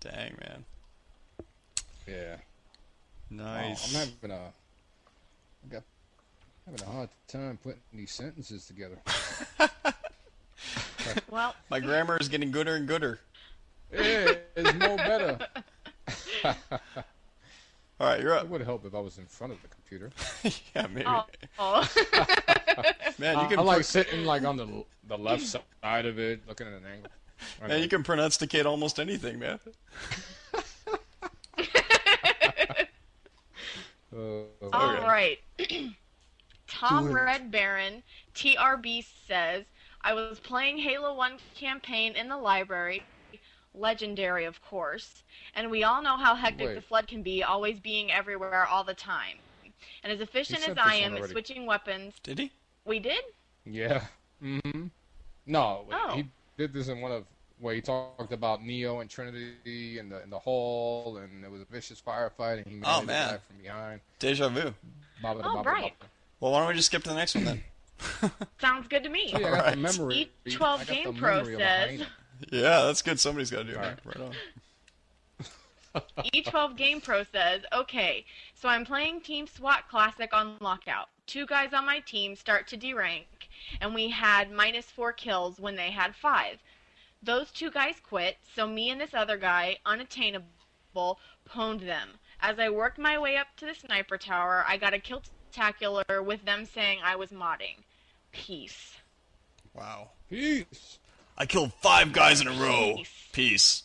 Dang, man. Yeah. Nice. I'm having a hard time putting these sentences together. Well, my grammar is getting gooder and gooder. Yeah, it's more better. All right, you're up. It would help if I was in front of the computer. Yeah, maybe. Oh. Man, you can. I'm like sitting like on the left side of it, looking at an angle. Man, you can pronunciate almost anything, man. All right. Tom Red Baron, TRB says, I was playing Halo 1 campaign in the library, legendary of course, and we all know how hectic the flood can be, always being everywhere all the time. And as efficient as I am at switching weapons... Did he? We did? Yeah. Mm-hmm. No, Oh. he did this in one of where he talked about Neo and Trinity in the hall, and there was a vicious firefight, and he made it from behind. Deja vu. Right. Well, why don't we just skip to the next one then? Sounds good to me. Oh, yeah, I got the memory. E12 Game Pro says... Yeah, that's good. Somebody's got to do it. Right on. E12 Game Pro says, okay, so I'm playing Team SWAT Classic on Lockout. 2 guys on my team start to derank, and we had -4 kills when they had 5. Those 2 guys quit, so me and this other guy, unattainable, pwned them. As I worked my way up to the sniper tower, I got a kill Tacular with them saying I was modding. Peace. Wow. Peace. I killed 5 guys in a row. Peace.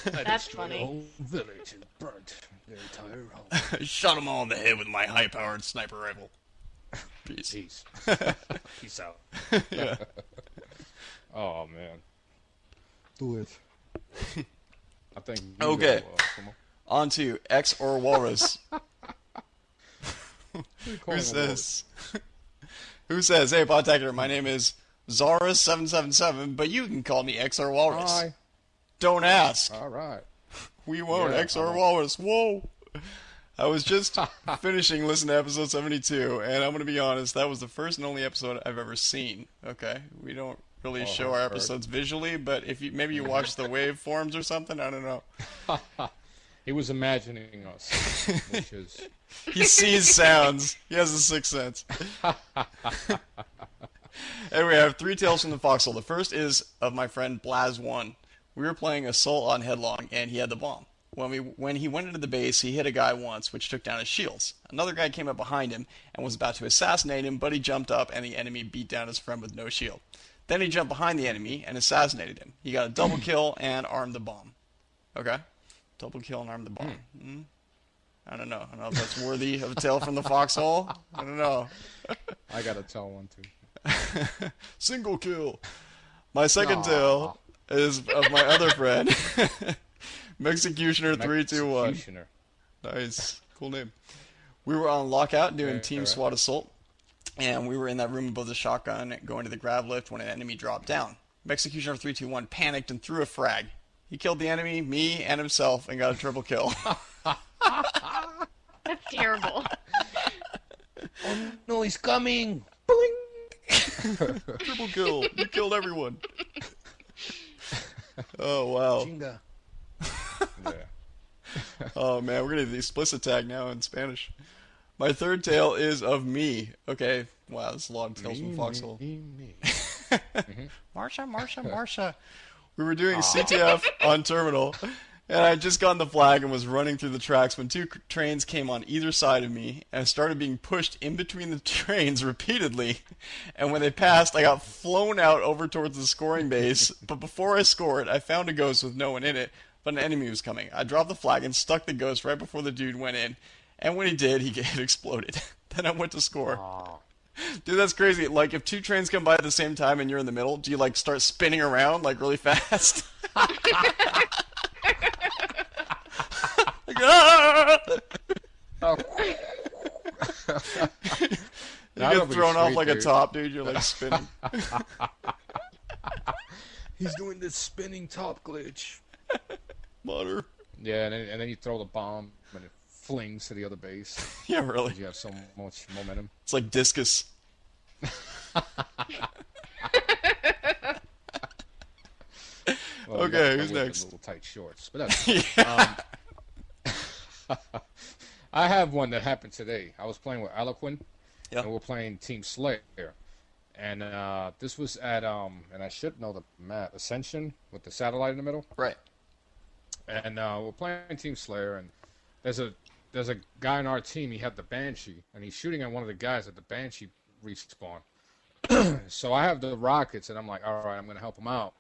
That's funny. The whole village and burnt their entire home. I shot them all in the head with my high-powered sniper rifle. Peace. Peace. Peace out. Yeah. Oh man. Do it. I think. Okay. On to X or Walrus. Who says? Who says? Hey, Podtacular, my name is Zara777, but you can call me X or Walrus. Hi. Don't ask. All right. We won't. Yeah, XR Walrus. Whoa. I was just finishing listening to episode 72, and I'm going to be honest, that was the first and only episode I've ever seen. Okay? We don't really show our episodes visually, but if you maybe you watch the waveforms or something, I don't know. He was imagining us, which is... He sees sounds. He has a sixth sense. Anyway, I have 3 tales from the foxhole. The first is of my friend Blaz1. We were playing Assault on Headlong, and he had the bomb. When he went into the base, he hit a guy once, which took down his shields. Another guy came up behind him and was about to assassinate him, but he jumped up, and the enemy beat down his friend with no shield. Then he jumped behind the enemy and assassinated him. He got a double kill and armed the bomb. Okay? Double kill and armed the bomb. I don't know. I don't know if that's worthy of a tale from the foxhole. I don't know. I gotta tell one, too. Single kill. My second tale is of my other friend, Mexicutioner 321. Nice. Cool name. We were on lockout doing Team SWAT Assault, and we were in that room above the shotgun going to the grav lift when an enemy dropped down. Mexicutioner 321 panicked and threw a frag. He killed the enemy, me, and himself, and got a triple kill. That's terrible. Oh no, he's coming! Triple kill. You killed everyone. Oh, wow. Chinga. Oh, man, we're going to do the explicit tag now in Spanish. My third tale is of me. Okay, wow, this is a lot of tales from Foxhole. Marsha. We were doing CTF on terminal, and I had just gotten the flag and was running through the tracks when 2 trains came on either side of me, and I started being pushed in between the trains repeatedly. And when they passed, I got flown out over towards the scoring base, but before I scored, I found a ghost with no one in it, but an enemy was coming. I dropped the flag and stuck the ghost right before the dude went in, and when he did, it exploded. Then I went to score. Aww. Dude, that's crazy. Like, if 2 trains come by at the same time and you're in the middle, do you, like, start spinning around, like, really fast? Like, ah! You get thrown off like a top, dude. You're, like, spinning. He's doing this spinning top glitch. Mutter. Yeah, and then you throw the bomb, and it flings to the other base. Yeah, really. You have so much momentum. It's like discus. Well, okay, who's next? Little tight shorts, but that's I have one that happened today. I was playing with Eloquin, and we're playing Team Slayer, and this was at and I should know the map, Ascension with the satellite in the middle. Right. And we're playing Team Slayer, and there's a guy on our team. He had the Banshee, and he's shooting at one of the guys at the Banshee respawn. So I have the rockets, and I'm like, all right, I'm gonna help him out.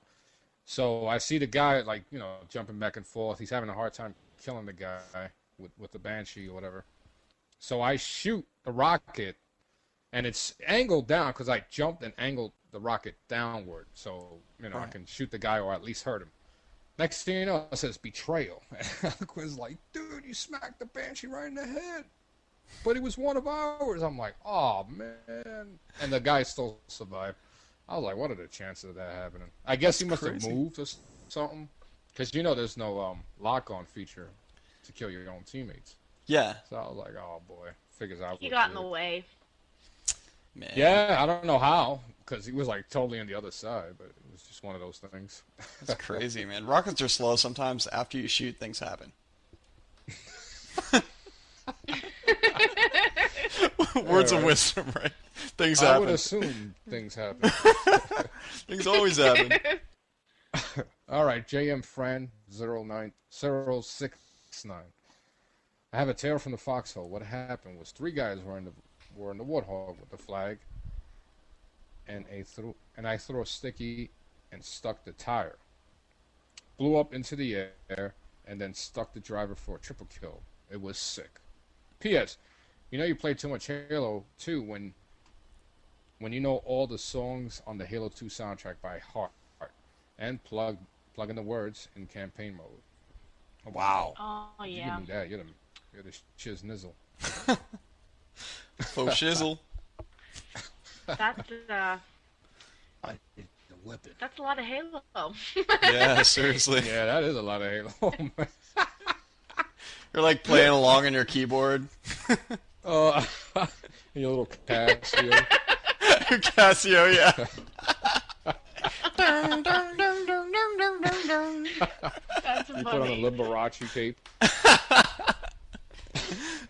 So I see the guy, like, you know, jumping back and forth. He's having a hard time killing the guy with the Banshee or whatever. So I shoot the rocket, and it's angled down because I jumped and angled the rocket downward. So, you know, I can shoot the guy or at least hurt him. Next thing you know, it says betrayal. And Quinn's like, dude, you smacked the Banshee right in the head. But it was one of ours. I'm like, oh, man. And the guy still survived. I was like, what are the chances of that happening? I guess he must have moved or something. Because, you know, there's no lock-on feature to kill your own teammates. Yeah. So I was like, oh, boy. Figures out. He got in the way. Man. Yeah, I don't know how. Because he was, like, totally on the other side. But it was just one of those things. That's crazy, man. Rockets are slow. Sometimes after you shoot, things happen. Words of wisdom, right? Things happen. I would assume things happen. Things always happen. All right, JM Friend 069. I have a tale from the foxhole. What happened was 3 guys were in the Warthog with the flag, and I threw a sticky and stuck the tire. Blew up into the air and then stuck the driver for a triple kill. It was sick. P.S. You know you play too much Halo 2 when you know all the songs on the Halo 2 soundtrack by heart and plug in the words in campaign mode. Wow. Oh yeah. You can do that. You're the shiznizzle. Faux shizzle. That's I did the whip it. That's a lot of Halo. Yeah, seriously. Yeah, that is a lot of Halo. You're like playing along on your keyboard. Your little Casio. Your Casio, yeah. That's You funny. put on a Liberace tape.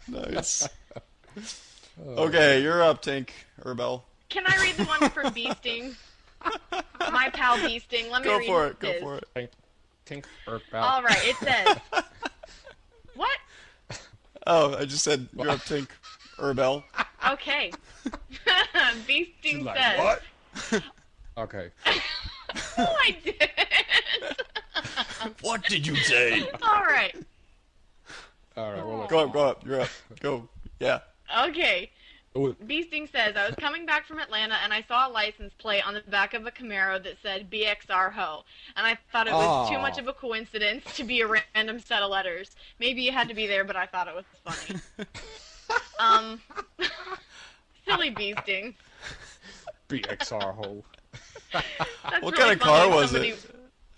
Nice. Okay, you're up, Tink or Bell. Can I read the one for Beasting? My pal Beasting. Let me Go read for it. his. Go for it. Tink or Bell. All right. It says. What? Oh, I just said you're up, Tink or Bell. Okay. Beasting Like, says. what? Okay. Oh, I did. What did you say? All right. All right. Well, Go up. You're up. Go. Yeah. Okay. Beasting says, I was coming back from Atlanta and I saw a license plate on the back of a Camaro that said BXR Ho. And I thought it was too much of a coincidence to be a random set of letters. Maybe you had to be there, but I thought it was funny. Silly Beasting. BXR Ho. What kind of car was it?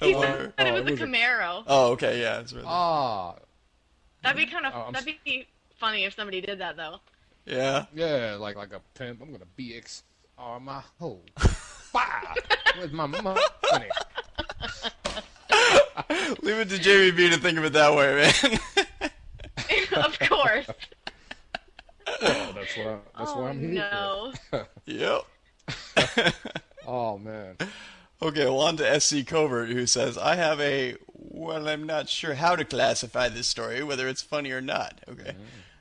He said it was a Camaro. Oh, okay, yeah, it's really. That'd be kind of that'd be funny if somebody did that though. Yeah. Yeah, like a pimp. I'm gonna BXR my hoe. Bah! Where's my money? Leave it to JVB to think of it that way, man. Of course. Well, that's what I'm here no. for. Yep. Oh man. Okay, well, on to SC Covert, who says, I have well, I'm not sure how to classify this story, whether it's funny or not. Okay.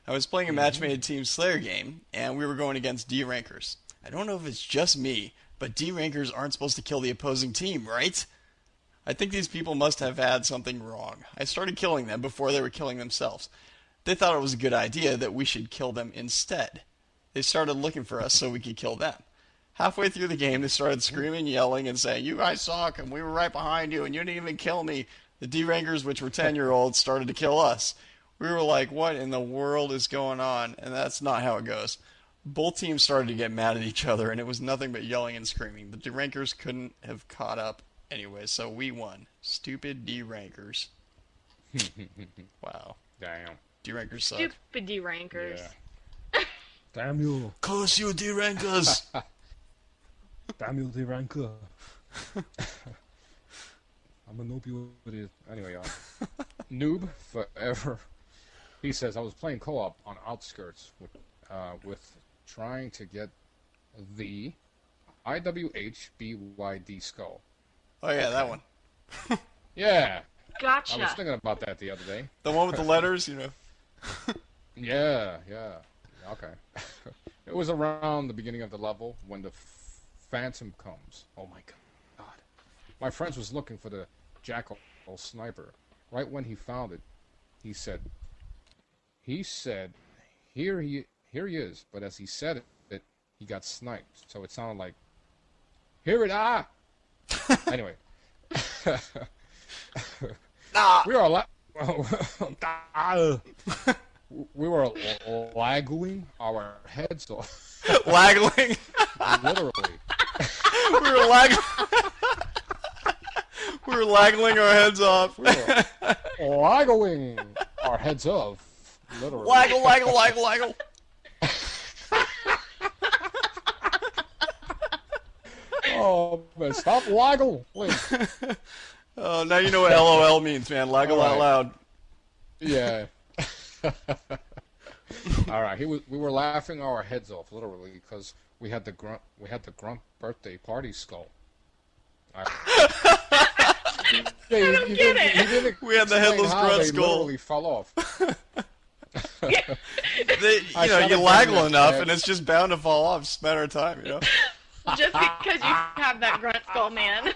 I was playing a match-made Team Slayer game, and we were going against D-Rankers. I don't know if it's just me, but D-Rankers aren't supposed to kill the opposing team, right? I think these people must have had something wrong. I started killing them before they were killing themselves. They thought it was a good idea that we should kill them instead. They started looking for us so we could kill them. Halfway through the game, they started screaming, yelling, and saying, you guys suck, and we were right behind you, and you didn't even kill me. The D-Rankers, which were 10-year-olds, started to kill us. We were like, what in the world is going on? And that's not how it goes. Both teams started to get mad at each other, and it was nothing but yelling and screaming. The D-Rankers couldn't have caught up anyway, so we won. Stupid D-Rankers. Wow. Damn. D-Rankers suck. Stupid D-Rankers. Yeah. Damn you. Curse you, D-Rankers! Damn you, D-Ranker. I'm gonna noob you with it. Anyway, noob forever. He says, I was playing co-op on Outskirts with trying to get the IWHBYD skull. Oh, yeah, that one. Yeah. Gotcha. I was thinking about that the other day. The one with the letters, you know. Yeah. Okay. It was around the beginning of the level when the Phantom comes. Oh my god. My friend was looking for the Jackal sniper. Right when he found it, he said, here he is. But as he said it, he got sniped. So it sounded like, here it are. Anyway. We were waggling our heads off. Waggling? Literally. We were waggling our heads off. We were waggling our heads off. Literally. Waggle. Oh, man, stop waggling. Oh, now you know what LOL means, man. Waggle out loud. Yeah. All right. We were laughing our heads off, literally, because we had the grunt birthday party skull. Yeah, I don't get it. We had the headless grunt skull. Literally fell off. You waggle enough, and it's just bound to fall off. It's just a matter of time, you know. Just because you have that grunt skull, man.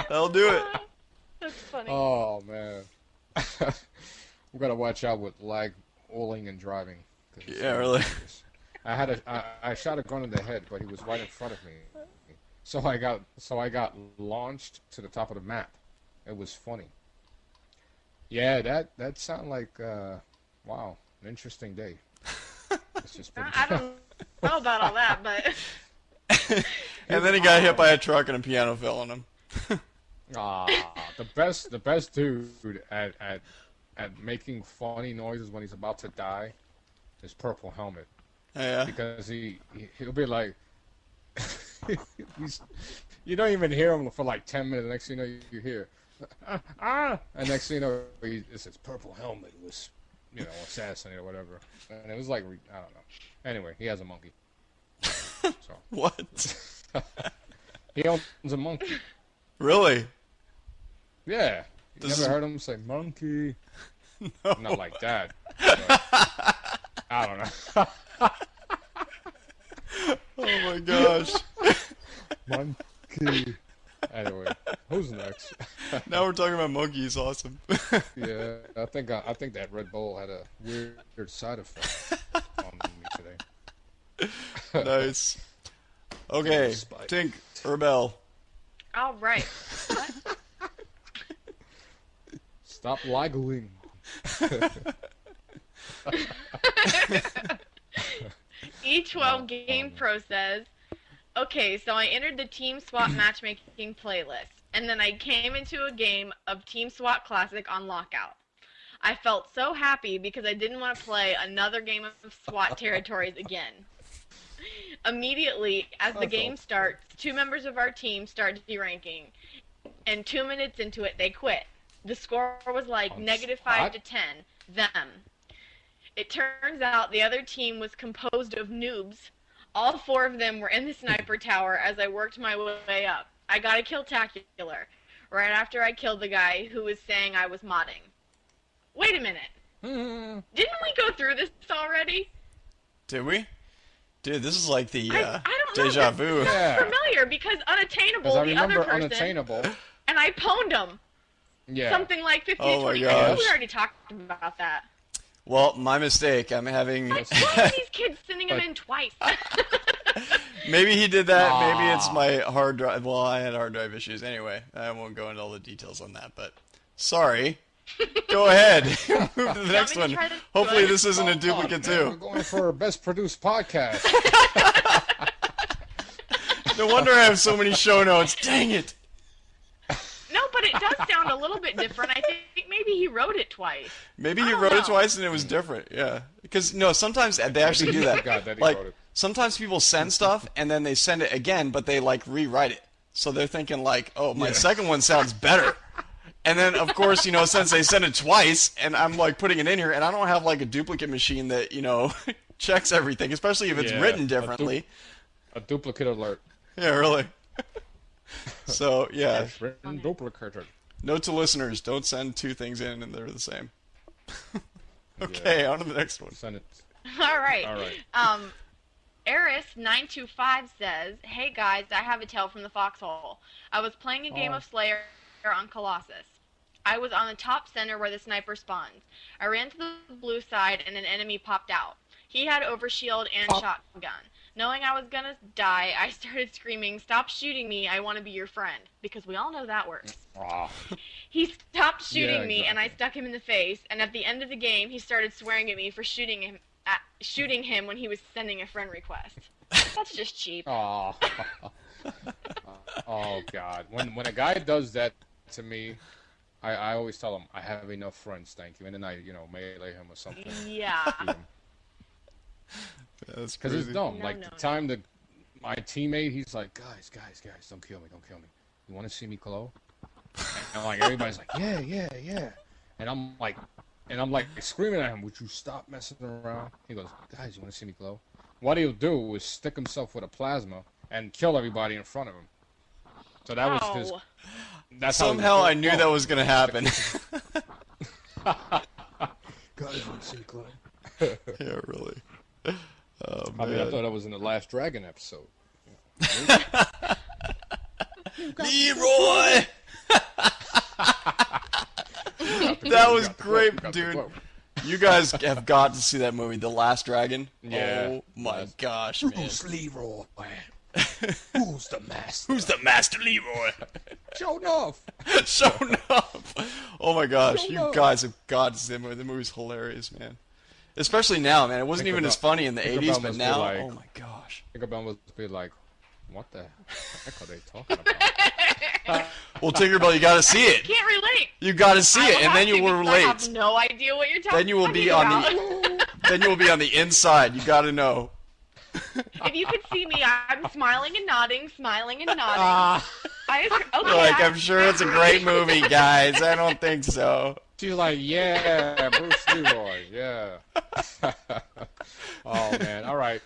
That'll do it. That's funny. Oh man, we gotta watch out with oiling and driving. Yeah, really. I shot a gun in the head, but he was right in front of me. So I got launched to the top of the map. It was funny. Yeah, that sounded like wow, an interesting day. It's just I don't know about all that, but. And then he got hit by a truck and a piano fell on him. The best dude at at making funny noises when he's about to die is Purple Helmet. Yeah. Because he'll be like, you don't even hear him for like 10 minutes. Next thing you know, you hear, and next thing you know, it says Purple Helmet was, assassinated or whatever. And it was like, I don't know. Anyway, he has a monkey. So. What? He owns a monkey. Really? Yeah. You This never is- heard him say monkey? No. Not like that. But, I don't know. Oh my gosh. Monkey. Anyway, who's next? Now we're talking about monkeys. Awesome. Yeah, I think that Red Bull had a weird side effect on me today. Nice. Okay, Tink, Rebel. All right. Stop ligeling. E12 Game Pro says, okay, so I entered the Team SWAT matchmaking playlist, and then I came into a game of Team SWAT Classic on Lockout. I felt so happy because I didn't want to play another game of SWAT territories again. Immediately, as the game starts, 2 members of our team start deranking, and 2 minutes into it, they quit. The score was like -5 to 10, them. It turns out the other team was composed of noobs. All 4 of them were in the sniper tower as I worked my way up. I got a Killtacular, right after I killed the guy who was saying I was modding. Wait a minute. Didn't we go through this already? Did we? Dude, this is like the I don't know. deja That's vu. familiar because Unattainable, Because I the other remember person, Unattainable. and I pwned him. Yeah. Something like 50 Oh to my 20. I know gosh. we already talked about that. Well, my mistake. I'm having. Why are these kids sending him in twice? Maybe he did that. Maybe it's my hard drive. Well, I had hard drive issues. Anyway, I won't go into all the details on that. But sorry. Go ahead. Move to the next one. Hopefully, this isn't a duplicate We're too. going for our best produced podcast. No wonder I have so many show notes. Dang it. No, but it does sound a little bit different. I think maybe he wrote it twice. Maybe he wrote it twice and it was different. Yeah, because sometimes they actually do that. God, that he Like wrote it. sometimes people send stuff and then they send it again, but they like rewrite it. So they're thinking like, oh, my second one sounds better. And then of course since they sent it twice, and I'm like putting it in here, and I don't have like a duplicate machine that checks everything, especially if it's Yeah, written differently. A duplicate alert. Yeah, really. So yeah. It's written duplicate. Note to listeners: don't send 2 things in and they're the same. Okay, on to the next one. Send it. All right. All right. Eris925 says, hey guys, I have a tale from the foxhole. I was playing a game of Slayer on Colossus. I was on the top center where the sniper spawns. I ran to the blue side and an enemy popped out. He had overshield and shotgun. Knowing I was gonna die, I started screaming, stop shooting me, I want to be your friend. Because we all know that works. He stopped shooting me and I stuck him in the face, and at the end of the game, he started swearing at me for shooting him when he was sending a friend request. That's just cheap. Oh God! When a guy does that to me, I always tell him I have enough friends, thank you, and then I melee him or something. Yeah. That's Because crazy. it's dumb. The time that my teammate, he's like, guys, don't kill me. You want to see me glow? And like everybody's like, yeah. And I'm like screaming at him, would you stop messing around? He goes, guys, you want to see me glow? What he'll do is stick himself with a plasma and kill everybody in front of him. So that was his. That's Somehow I knew that was gonna happen. Guys, want to see me glow? Yeah, really. Oh, I mean, I man. thought that was in the Last Dragon episode. Leroy! That was great, dude. You guys have got to see that movie, The Last Dragon. Yeah. Oh my gosh, man. Who's Leroy? Who's the master? Who's the master, Leroy? Show enough. Show enough. Oh my gosh, Show you enough. guys have got to see that movie. The movie's hilarious, man. Especially now, man. It wasn't even as funny in the 80s, but now, oh my gosh. Tinkerbell must be like, what the heck are they talking about? Well, Tinkerbell, you got to see it. Can't relate. You got to see it, and then you will I relate. have no idea what you're talking about. Then you will be on the. Then you will be on the inside. You got to know. If you could see me, I'm smiling and nodding, smiling and nodding. Like, I'm sure it's a great movie, guys. I don't think so. She's like, yeah, Bruce Leroy, yeah. Oh, man. All right.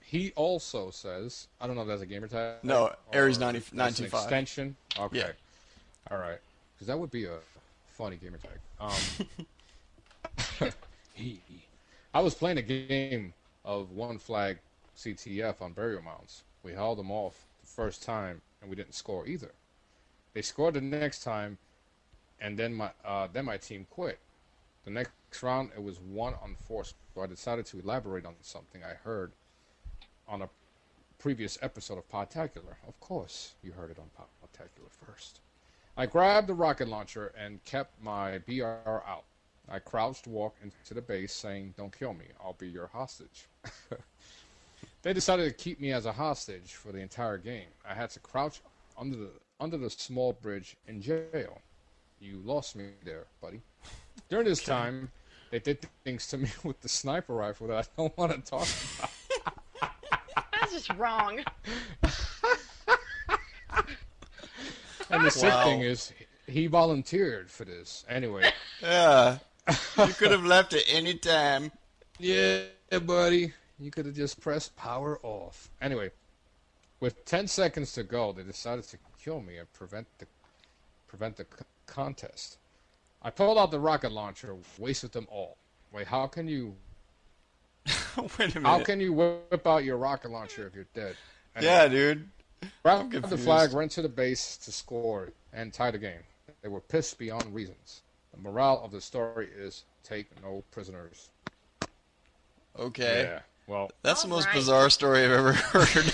He also says, I don't know if that's a gamer tag. No, Aries that's an 925. extension. Okay. Yeah. All right. Because that would be a funny gamer tag. I was playing a game of One Flag CTF on burial mounds. We held them off the first time, and we didn't score either. They scored the next time, and then my team quit. The next round, it was 1-4, so I decided to elaborate on something I heard on a previous episode of Podtacular. Of course, you heard it on Podtacular first. I grabbed the rocket launcher and kept my BR out. I crouched, walked into the base, saying, "Don't kill me, I'll be your hostage." They decided to keep me as a hostage for the entire game. I had to crouch under the small bridge in jail. You lost me there, buddy. During this time, they did things to me with the sniper rifle that I don't want to talk about. That's just wrong. And the sick thing is, he volunteered for this. Anyway. Yeah. You could have left at any time. Yeah, buddy. You could have just pressed power off. Anyway, with 10 seconds to go, they decided to kill me and prevent the contest. I pulled out the rocket launcher, wasted them all. Wait, how can you... Wait a minute. How can you whip out your rocket launcher if you're dead? Anyway, Yeah, dude. Grabbed the flag, ran to the base to score and tie the game. They were pissed beyond reasons. The morale of the story is take no prisoners. Okay. Yeah. Well, that's the most bizarre story I've ever heard.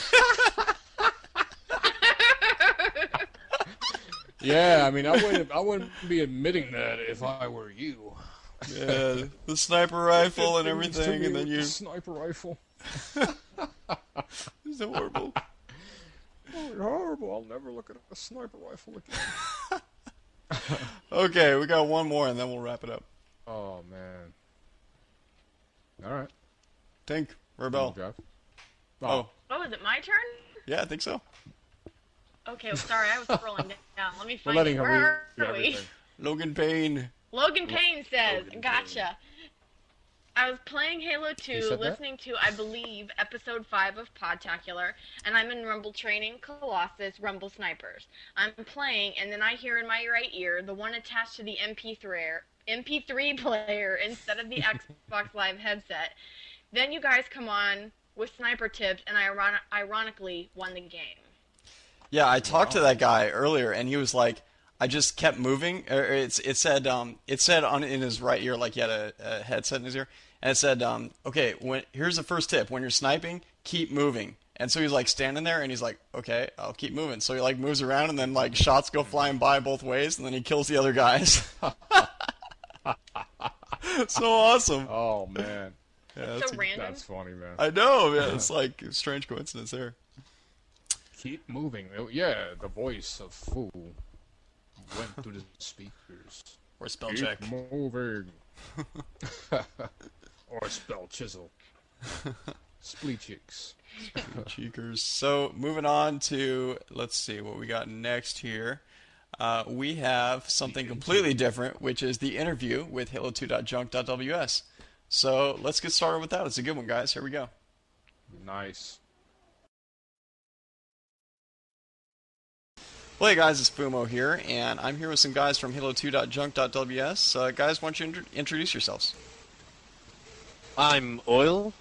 Yeah, I mean, I wouldn't be admitting that if I were you. Yeah, the sniper rifle and everything, and then you sniper rifle. It's horrible. Oh, horrible! I'll never look at a sniper rifle again. Okay, we got one more, and then we'll wrap it up. Oh man. All right. Tink, Rebel. Oh. Oh, is it my turn? Yeah, I think so. Okay, well, sorry, I was scrolling down. Let me We're find letting it. her Where read are we? everything. Logan Payne. Logan Payne says, gotcha. I was playing Halo You 2, said that? listening to, I believe, episode 5 of Podtacular, and I'm in Rumble Training Colossus Rumble Snipers. I'm playing, and then I hear in my right ear the one attached to the MP3 player instead of the Xbox Live headset. Then you guys come on with sniper tips, and I ironically won the game. Yeah, I talked to that guy earlier, and he was like, I just kept moving. It said in his right ear, like he had a headset in his ear, and it said, okay, here's the first tip: when you're sniping, keep moving. And so he's like standing there, and he's like, okay, I'll keep moving. So he like moves around, and then like shots go flying by both ways, and then he kills the other guys. So awesome. Oh man. Yeah, So random. That's funny, man. I know. Yeah, it's like a strange coincidence there. Keep moving. Yeah, the voice of Foo went through the speakers. Or spell Keep check. moving. Or spell chisel. Splee cheeks. Cheekers. So moving on to, let's see what we got next here. We have something completely different, which is the interview with Halo2.junk.ws. So let's get started with that. It's a good one, guys. Here we go. Nice. Well, hey guys, it's Foo Mo here, and I'm here with some guys from Halo2.junk.ws. Guys, why don't you introduce yourselves? I'm Oil.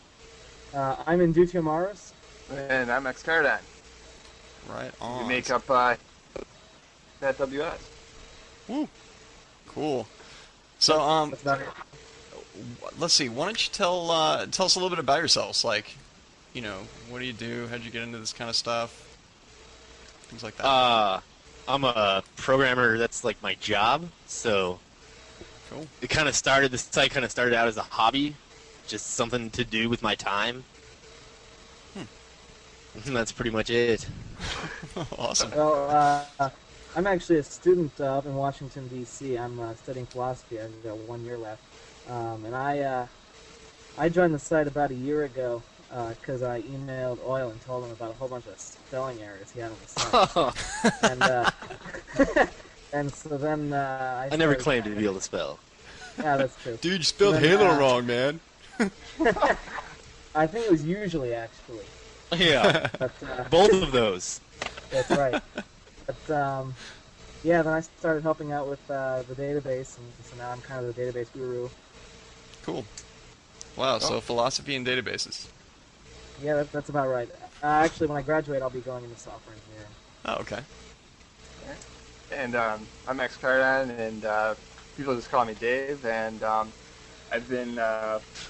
I'm in Dutio Mars. And I'm Xcaradan. Right on. We make up that WS. Woo. Cool. So, let's see. Why don't you tell us a little bit about yourselves? Like, you know, what do you do? How'd you get into this kind of stuff? Things like that. I'm a programmer. That's like my job. So, cool. This site kind of started out as a hobby, just something to do with my time. And that's pretty much it. Awesome. Well, I'm actually a student up in Washington, D.C. I'm studying philosophy. I've got 1 year left. And I joined the site about a year ago because I emailed Oil and told him about a whole bunch of spelling errors he had on the site. And, and so then I never claimed to be able to spell. Yeah, that's true. Dude, you spelled Then, Halo wrong, man. I think it was usually, actually. Yeah, But, both of those. That's right. But, yeah, then I started helping out with the database, and so now I'm kind of the database guru. Cool. Wow, so philosophy and databases. Yeah, that's about right. Actually, when I graduate, I'll be going into software engineering. Oh, okay. And I'm Cardon, and people just call me Dave. And I've been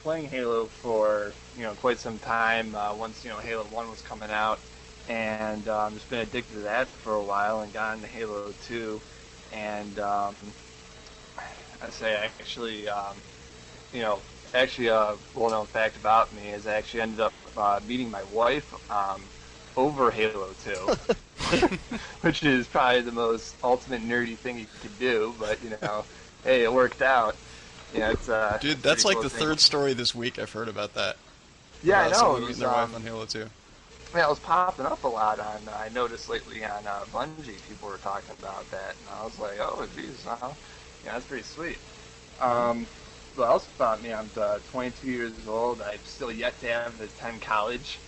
playing Halo for quite some time. Once Halo 1 was coming out, and just been addicted to that for a while, and got into Halo 2. And I say actually, a well-known fact about me is I actually ended up meeting my wife over Halo 2, which is probably the most ultimate nerdy thing you could do, but hey, it worked out. It's Dude, that's like cool the thing. third story this week I've heard about that. Yeah, I know. Someone It was, meeting their wife on Halo 2. Yeah, it was popping up a lot on. I noticed lately on Bungie, people were talking about that, and I was like, oh, geez, that's pretty sweet. What else about me? I'm 22 years old. I've still yet to have the 10 college.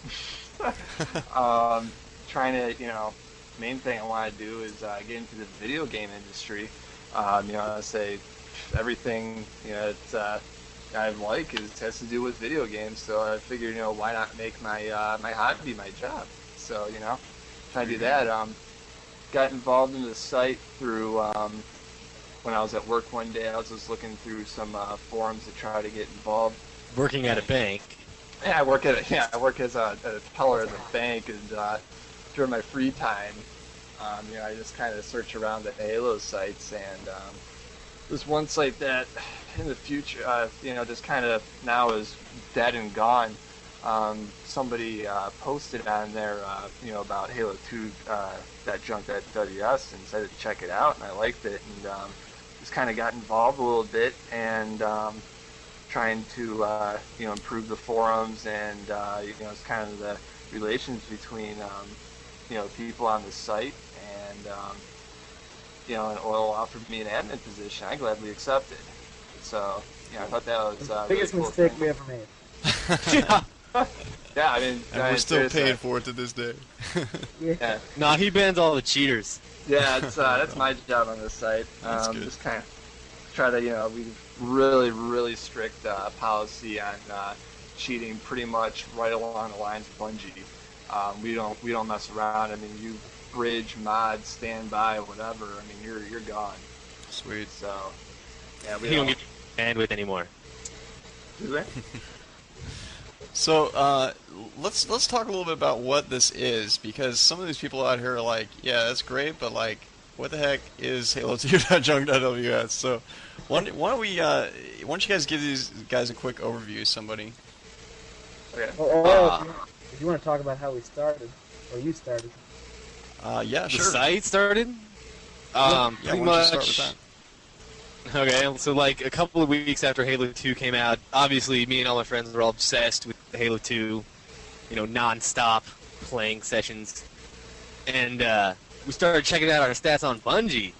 Trying to, main thing I want to do is get into the video game industry. I say everything, it's, I like has to do with video games. So I figured, why not make my my hobby my job? So, trying to do that. Got involved in the site through. When I was at work one day, I was just looking through some forums to try to get involved. Working at a bank. Yeah, I work as a teller at a bank, and during my free time, I just kind of search around the Halo sites, and there's one site that in the future, just kind of now is dead and gone. Somebody posted on there, about Halo2.junk.ws and said to check it out, and I liked it, and just kind of got involved a little bit, and trying to improve the forums, and it's kind of the relations between people on the site, and and Oil offered me an admin position. I gladly accepted. So I thought that was The biggest really cool mistake thing. we ever made. Yeah, I mean, And we're still seriously. paying for it to this day. Yeah. Nah, he bans all the cheaters. Yeah, that's my job on this site. That's good. Just kind of try to, we really, really strict policy on cheating, pretty much right along the lines of Bungie. We don't mess around. I mean, you bridge, mod, standby, whatever. I mean, you're gone. Sweet. So yeah, we He don't get bandwidth anymore. Do they? So let's talk a little bit about what this is, because some of these people out here are like, yeah, that's great, but like, what the heck is Halo2.junk.ws? So why don't you guys give these guys a quick overview? Somebody. Okay. If you want to talk about how we started, or you started. Yeah, The sure. site started? Yeah, Pretty why don't you much. start with that? Okay, so like a couple of weeks after Halo 2 came out, obviously me and all my friends were all obsessed with Halo 2, non-stop playing sessions. And we started checking out our stats on Bungie.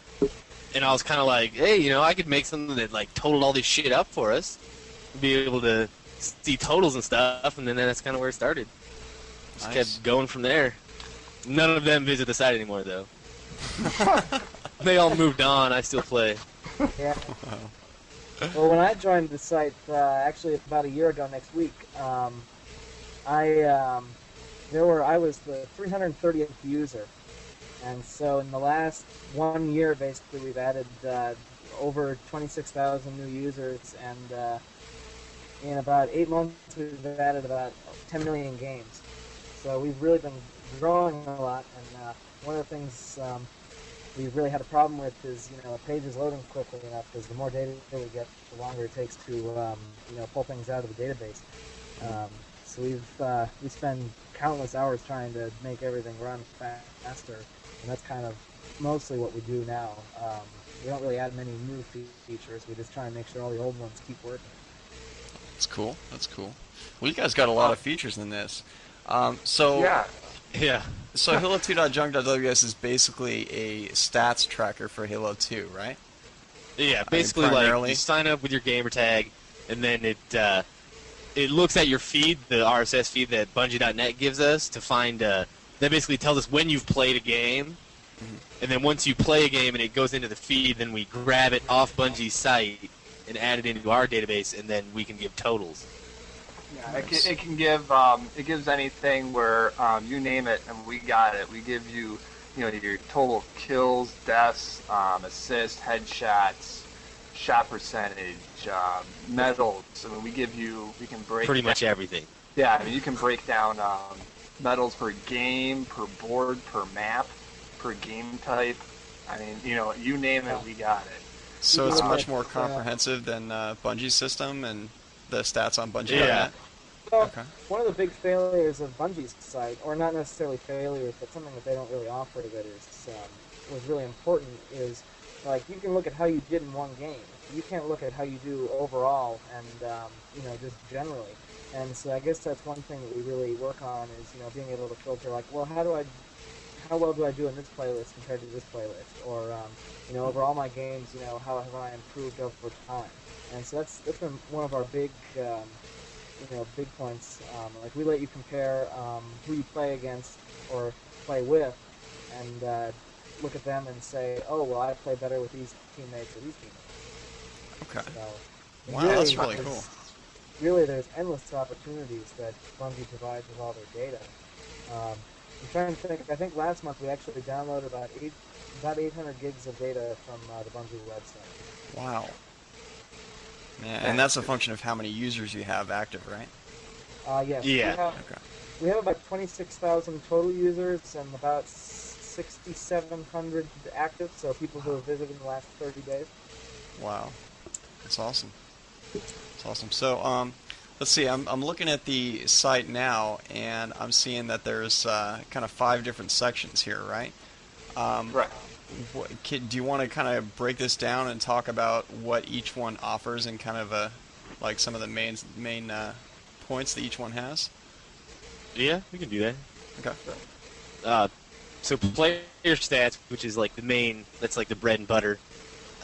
And I was kind of like, hey, I could make something that like totaled all this shit up for us. Be able to see totals and stuff, and then that's kind of where it started. Just kept going from there. None of them visit the site anymore, though. They all moved on. I still play. Yeah. Well, when I joined the site, actually about a year ago next week, I was the 330th user, and so in the last 1 year, basically, we've added over 26,000 new users, and in about 8 months, we've added about 10 million games. So we've really been growing a lot, and one of the things we've really had a problem with is, a page is loading quickly enough, because the more data we get, the longer it takes to, pull things out of the database. So we spend countless hours trying to make everything run faster, and that's kind of mostly what we do now. We don't really add many new features. We just try and make sure all the old ones keep working. That's cool. That's cool. Well, you guys got a lot of features in this. So yeah. So Halo2.junk.ws is basically a stats tracker for Halo 2, right? Yeah, basically like you sign up with your gamer tag, and then it looks at your feed, the RSS feed that Bungie.net gives us to find. That basically tells us when you've played a game, and then once you play a game and it goes into the feed, then we grab it off Bungie's site and add it into our database, and then we can give totals. Yeah, it can give it gives anything where you name it and we got it. We give you your total kills, deaths, assists, headshots, shot percentage, medals. I mean, we can break pretty much everything. Yeah, I mean you can break down medals per game, per board, per map, per game type. I mean, you name it, we got it. So it's much more comprehensive than Bungie's system and the stats on Bungie. Yeah. Well, one of the big failures of Bungie's site, or not necessarily failures, but something that they don't really offer that was really important is, like, you can look at how you did in one game. You can't look at how you do overall and, just generally. And so I guess that's one thing that we really work on is, being able to filter, like, well, how well do I do in this playlist compared to this playlist? Or, over all my games, how have I improved over time? And so that's been one of our big, big points. Like, we let you compare who you play against or play with, and look at them and say, oh, well, I play better with these teammates or these teammates. Okay. So, wow, that's really cool. Really, there's endless opportunities that Bungie provides with all their data. I'm trying to think. I think last month we actually downloaded about 800 gigs of data from the Bungie website. Wow. Yeah, and that's a function of how many users you have active, right? Yes. Yeah. We have about 26,000 total users and about 6,700 active, so people who have visited in the last 30 days. Wow. That's awesome. That's awesome. So, let's see, I'm looking at the site now, and I'm seeing that there's kind of 5 different sections here, right? Right. Do you want to kind of break this down and talk about what each one offers and kind of like some of the main points that each one has? Yeah, we can do that. Okay. So player stats, which is like the main, that's like the bread and butter.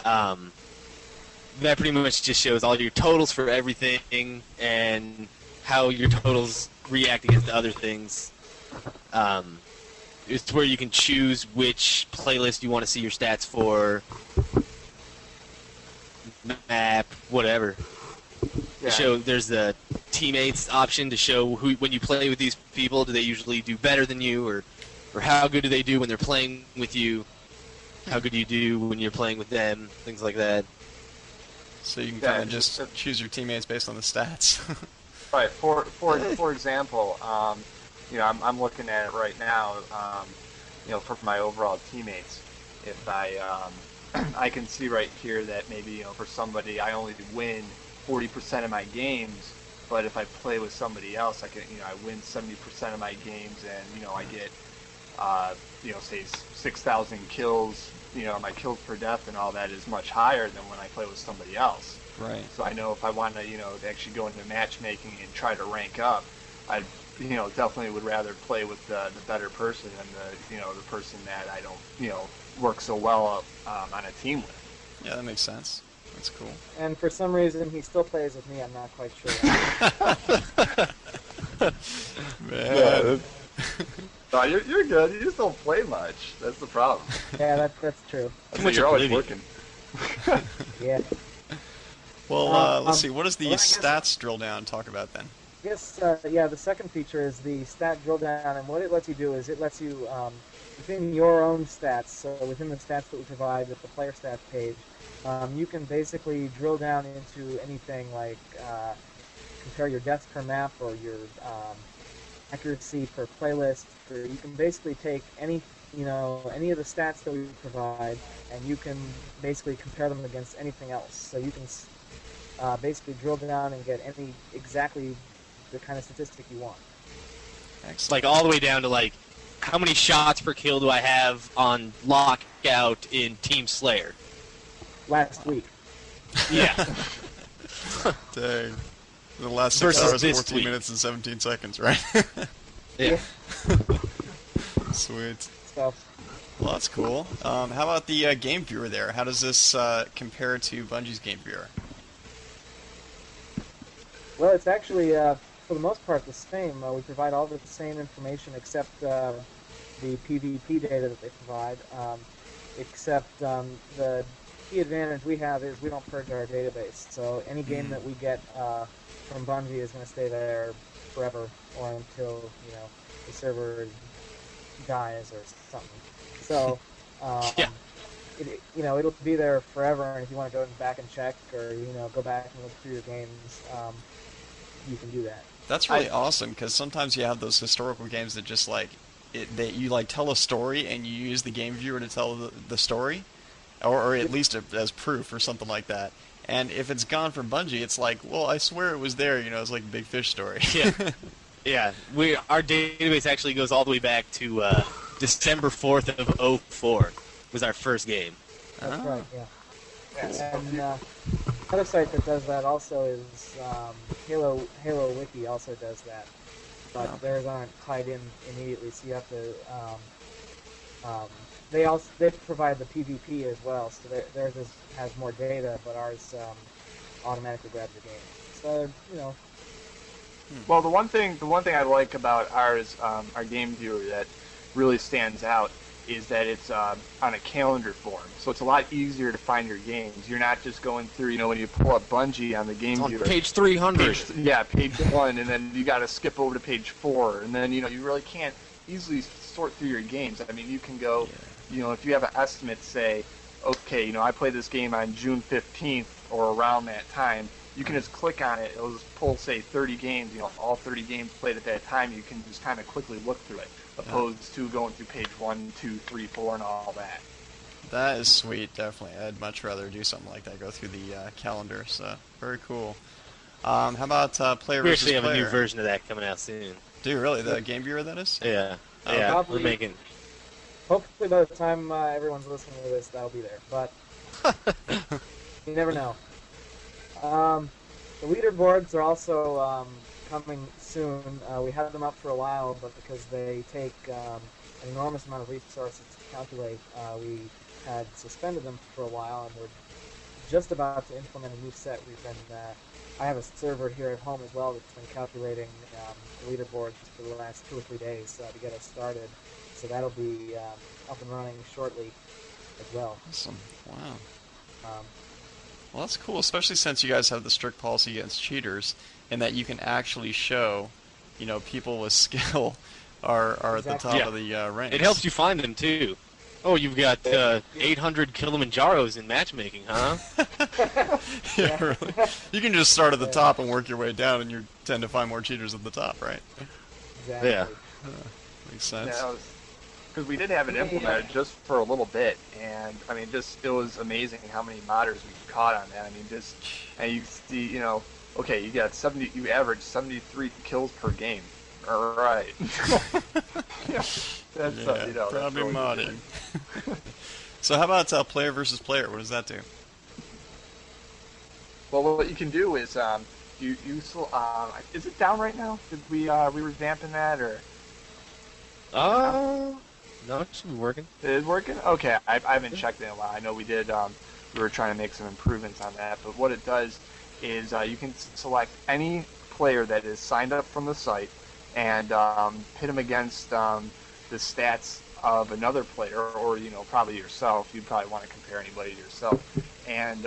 That pretty much just shows all your totals for everything and how your totals react against other things. It's where you can choose which playlist you want to see your stats for, map, whatever. Yeah. There's the teammates option to show when you play with these people, do they usually do better than you, or how good do they do when they're playing with you? How good do you do when you're playing with them? Things like that. So you can kind of just choose your teammates based on the stats. Right. For example, I'm looking at it right now. For my overall teammates, if I can see right here that maybe for somebody I only win 40% of my games, but if I play with somebody else, I win 70% of my games, and I get say 6,000 kills. My kills per death and all that is much higher than when I play with somebody else. Right. So I know if I want to, actually go into matchmaking and try to rank up, I, definitely would rather play with the better person than the person that I don't, work so well on a team with. Yeah, that makes sense. That's cool. And for some reason, he still plays with me. I'm not quite sure. Man. No, you're good. You just don't play much. That's the problem. Yeah, that's true. You're always working. Yeah. Well, let's see. What does the stats drill down talk about then? Yes, the second feature is the stat drill down, and what it lets you do is it lets you, within your own stats, so within the stats that we provide with the player stats page, you can basically drill down into anything like compare your deaths per map or your accuracy per playlist. You can basically take any of the stats that we provide, and you can basically compare them against anything else. So you can basically drill down and get exactly the kind of statistic you want. Excellent. Like all the way down to like how many shots per kill do I have on lockout in Team Slayer? Last week. Yeah. Dang. The last 6 Versus hours, this 14 week. minutes and 17 seconds, right? Yeah. Sweet. So, Well, that's cool. How about the game viewer there? How does this compare to Bungie's game viewer? well, it's actually, for the most part, the same. We provide all the same information except the PvP data that they provide. Except the key advantage we have is we don't purge our database. So any game that we get from Bungie is going to stay there forever or until, the server dies or something. So, it'll be there forever, and if you want to go back and check or, go back and look through your games, you can do that. That's really awesome, because sometimes you have those historical games that just you tell a story and you use the game viewer to tell the story, or at least as proof or something like that. And if it's gone from Bungie, it's like, well, I swear it was there. It's like a Big Fish story. Yeah. Yeah. Our database actually goes all the way back to December 4th of 2004 was our first game. That's right, yeah. And another site that does that also is Halo Wiki also does that, but theirs aren't tied in immediately, so you have to. They provide the PvP as well, so theirs has more data, but ours automatically grabs the game. So Well, the one thing I like about ours, our game viewer that really stands out is that it's on a calendar form, so it's a lot easier to find your games. You're not just going through, when you pull up Bungie on the game viewer. On page 300. Page 1, and then you got to skip over to page 4, and then you really can't easily sort through your games. I mean, you can go, if you have an estimate, say, okay, I played this game on June 15th or around that time. You can just click on it. It'll just pull, say, 30 games. All 30 games played at that time. You can just kind of quickly look through it, opposed to going through page 1, 2, 3, 4, and all that. That is sweet, definitely. I'd much rather do something like that, go through the calendar, so very cool. How about player We versus actually have player? a new version of that coming out soon. Do you really? The game viewer, that is? Yeah. Oh, Yeah, probably- we're making... hopefully by the time everyone's listening to this, that'll be there. But you never know. The leaderboards are also coming soon. We had them up for a while, but because they take an enormous amount of resources to calculate, we had suspended them for a while, and we're just about to implement a new set. I have a server here at home as well that's been calculating the leaderboards for the last 2 or 3 days to get us started. So that'll be up and running shortly as well. Awesome. Wow. Well, that's cool, especially since you guys have the strict policy against cheaters, and that you can actually show, people with skill are at the top of the ranks. It helps you find them, too. Oh, you've got 800 Kilimanjaros in matchmaking, huh? Yeah, really. You can just start at the top and work your way down, and you tend to find more cheaters at the top, right? Exactly. Yeah. Makes sense. Yeah, because we did have it implemented just for a little bit, and I mean, it was amazing how many modders we caught on that. I mean, and you see, okay, you got you average 73 kills per game. All right. Yeah, that's probably that's really modding. So how about player versus player? What does that do? Well, what you can do is is it down right now? Did we revamping that or? No, it should be working. It is working? Okay, I haven't checked it in a while. I know we did, we were trying to make some improvements on that, but what it does is you can select any player that is signed up from the site and pit them against the stats of another player, or, probably yourself. You'd probably want to compare anybody to yourself. And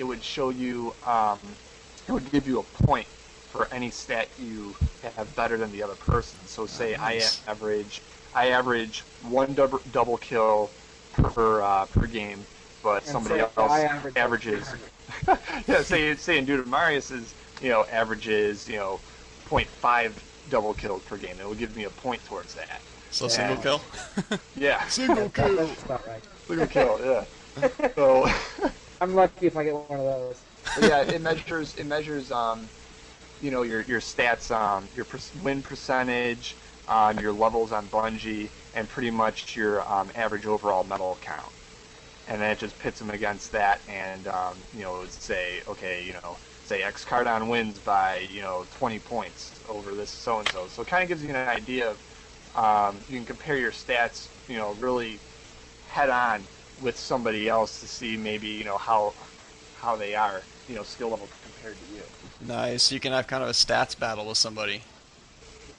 it would show you, it would give you a point for any stat you have better than the other person. So say Nice. I average one double kill per game, but And somebody say else I average averages. Yeah, say in Dudamarius' averages 0.5 double kills per game. It will give me a point towards that. So single kill? Yeah. Single kill. That's about right. Single kill. Yeah. So. I'm lucky if I get one of those. But yeah, it measures your stats, your win percentage, your levels on Bungie, and pretty much your average overall medal count. And then it just pits them against that, and it would say, okay, say X Cardon wins by 20 points over this so and so. So it kind of gives you an idea of you can compare your stats, really head on with somebody else to see maybe how they are, skill level compared to you. Nice. You can have kind of a stats battle with somebody.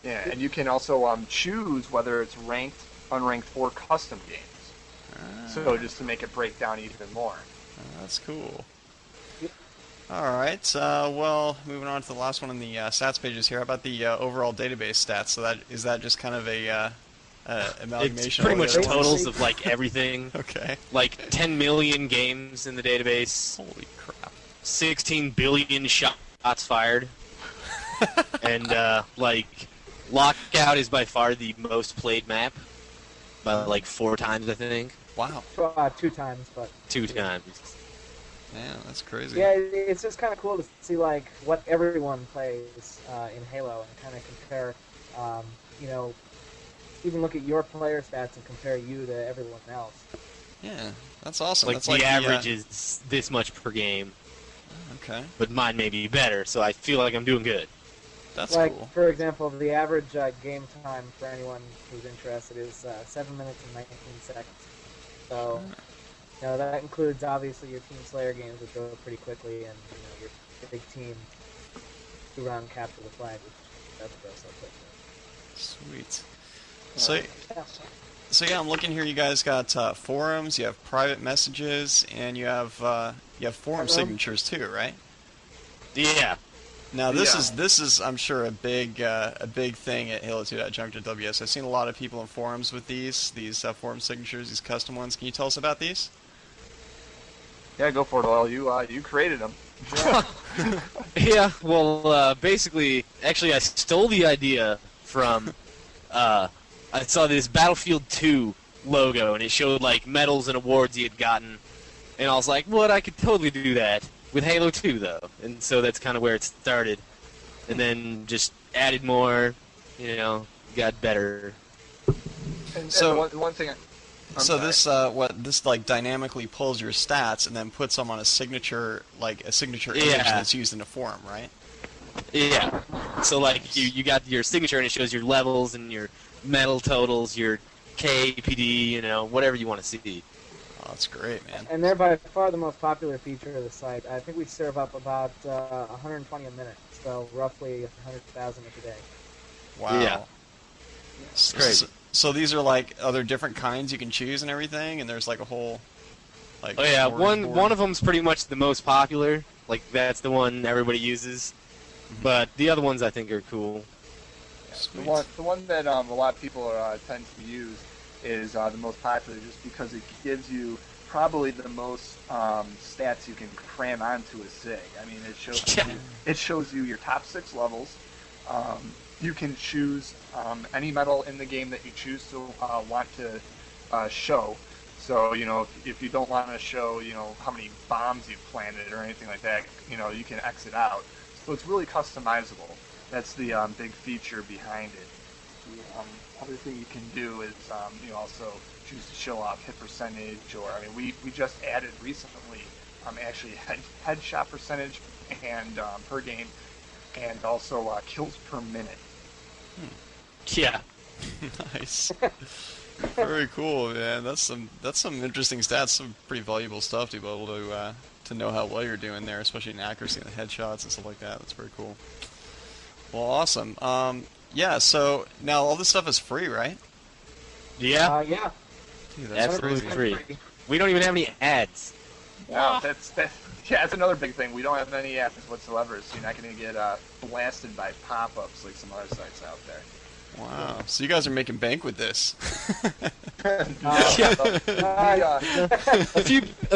Yeah, and you can also choose whether it's ranked, unranked, or custom games. So just to make it break down even more. That's cool. All right. Well, moving on to the last one on the stats pages here. How about the overall database stats? So is that just kind of a amalgamation? It's pretty much of all the totals other of like everything. Okay. Like 10 million games in the database. Holy crap. 16 billion shots fired. And like Lockout is by far the most played map. By like 4 times, I think. Wow. 2 times, but 2 times. Man, that's crazy. yeah, it's just kind of cool to see like what everyone plays in Halo and kind of compare. Even look at your player stats and compare you to everyone else. Yeah, that's awesome. Like that's the average is this much per game. Okay. But mine may be better, so I feel like I'm doing good. That's like, cool. for example, the average game time for anyone who's interested is 7 minutes and 19 seconds. So, that includes obviously your Team Slayer games, which go pretty quickly, and your big team 2-round capture the flag, which doesn't go so quickly. Sweet. So yeah, I'm looking here. You guys got forums, you have private messages, and you have forum signatures too, right? Yeah. Now this is I'm sure a big thing at Halo2.junk.ws. I've seen a lot of people in forums with these forum signatures, these custom ones. Can you tell us about these? Yeah, go for it, Lyle. You created them. Yeah, well, basically, actually, I stole the idea from, I saw this Battlefield 2 logo, and it showed, like, medals and awards he had gotten, and I was like, what, I could totally do that with Halo 2, though, and so that's kind of where it started, and then just added more, got better. And So- one thing. This like dynamically pulls your stats and then puts them on a signature image that's used in a forum, right? Yeah. So like you got your signature and it shows your levels and your medal totals, your KPD, whatever you want to see. Oh, that's great, man. And they're by far the most popular feature of the site. I think we serve up about 120 a minute, so roughly 100,000 a day. Wow. Yeah. It's crazy. So these are like other different kinds you can choose and everything, and there's like a whole like. Oh yeah, board. one of them's pretty much the most popular. Like that's the one everybody uses. But the other ones I think are cool. The one that a lot of people tend to use is the most popular, just because it gives you probably the most stats you can cram onto a sig. I mean, it shows you your top 6 levels. You can choose any medal in the game that you choose to want to show. So, if you don't want to show, how many bombs you've planted or anything like that, you can exit out. So it's really customizable. That's the big feature behind it. The other thing you can do is, also choose to show off hit percentage, or, we just added recently, actually headshot percentage and per game, and also kills per minute. Yeah. Nice. Very cool, man. That's some interesting stats. Some pretty valuable stuff to be able to know how well you're doing there, especially in accuracy and the headshots and stuff like that. That's very cool. Well, awesome. Yeah. So now all this stuff is free, right? Yeah. Yeah. Dude, that's Absolutely crazy. free. We don't even have any ads. Wow, that's another big thing. We don't have any ads whatsoever, so you're not going to get blasted by pop-ups like some other sites out there. Wow. So you guys are making bank with this. A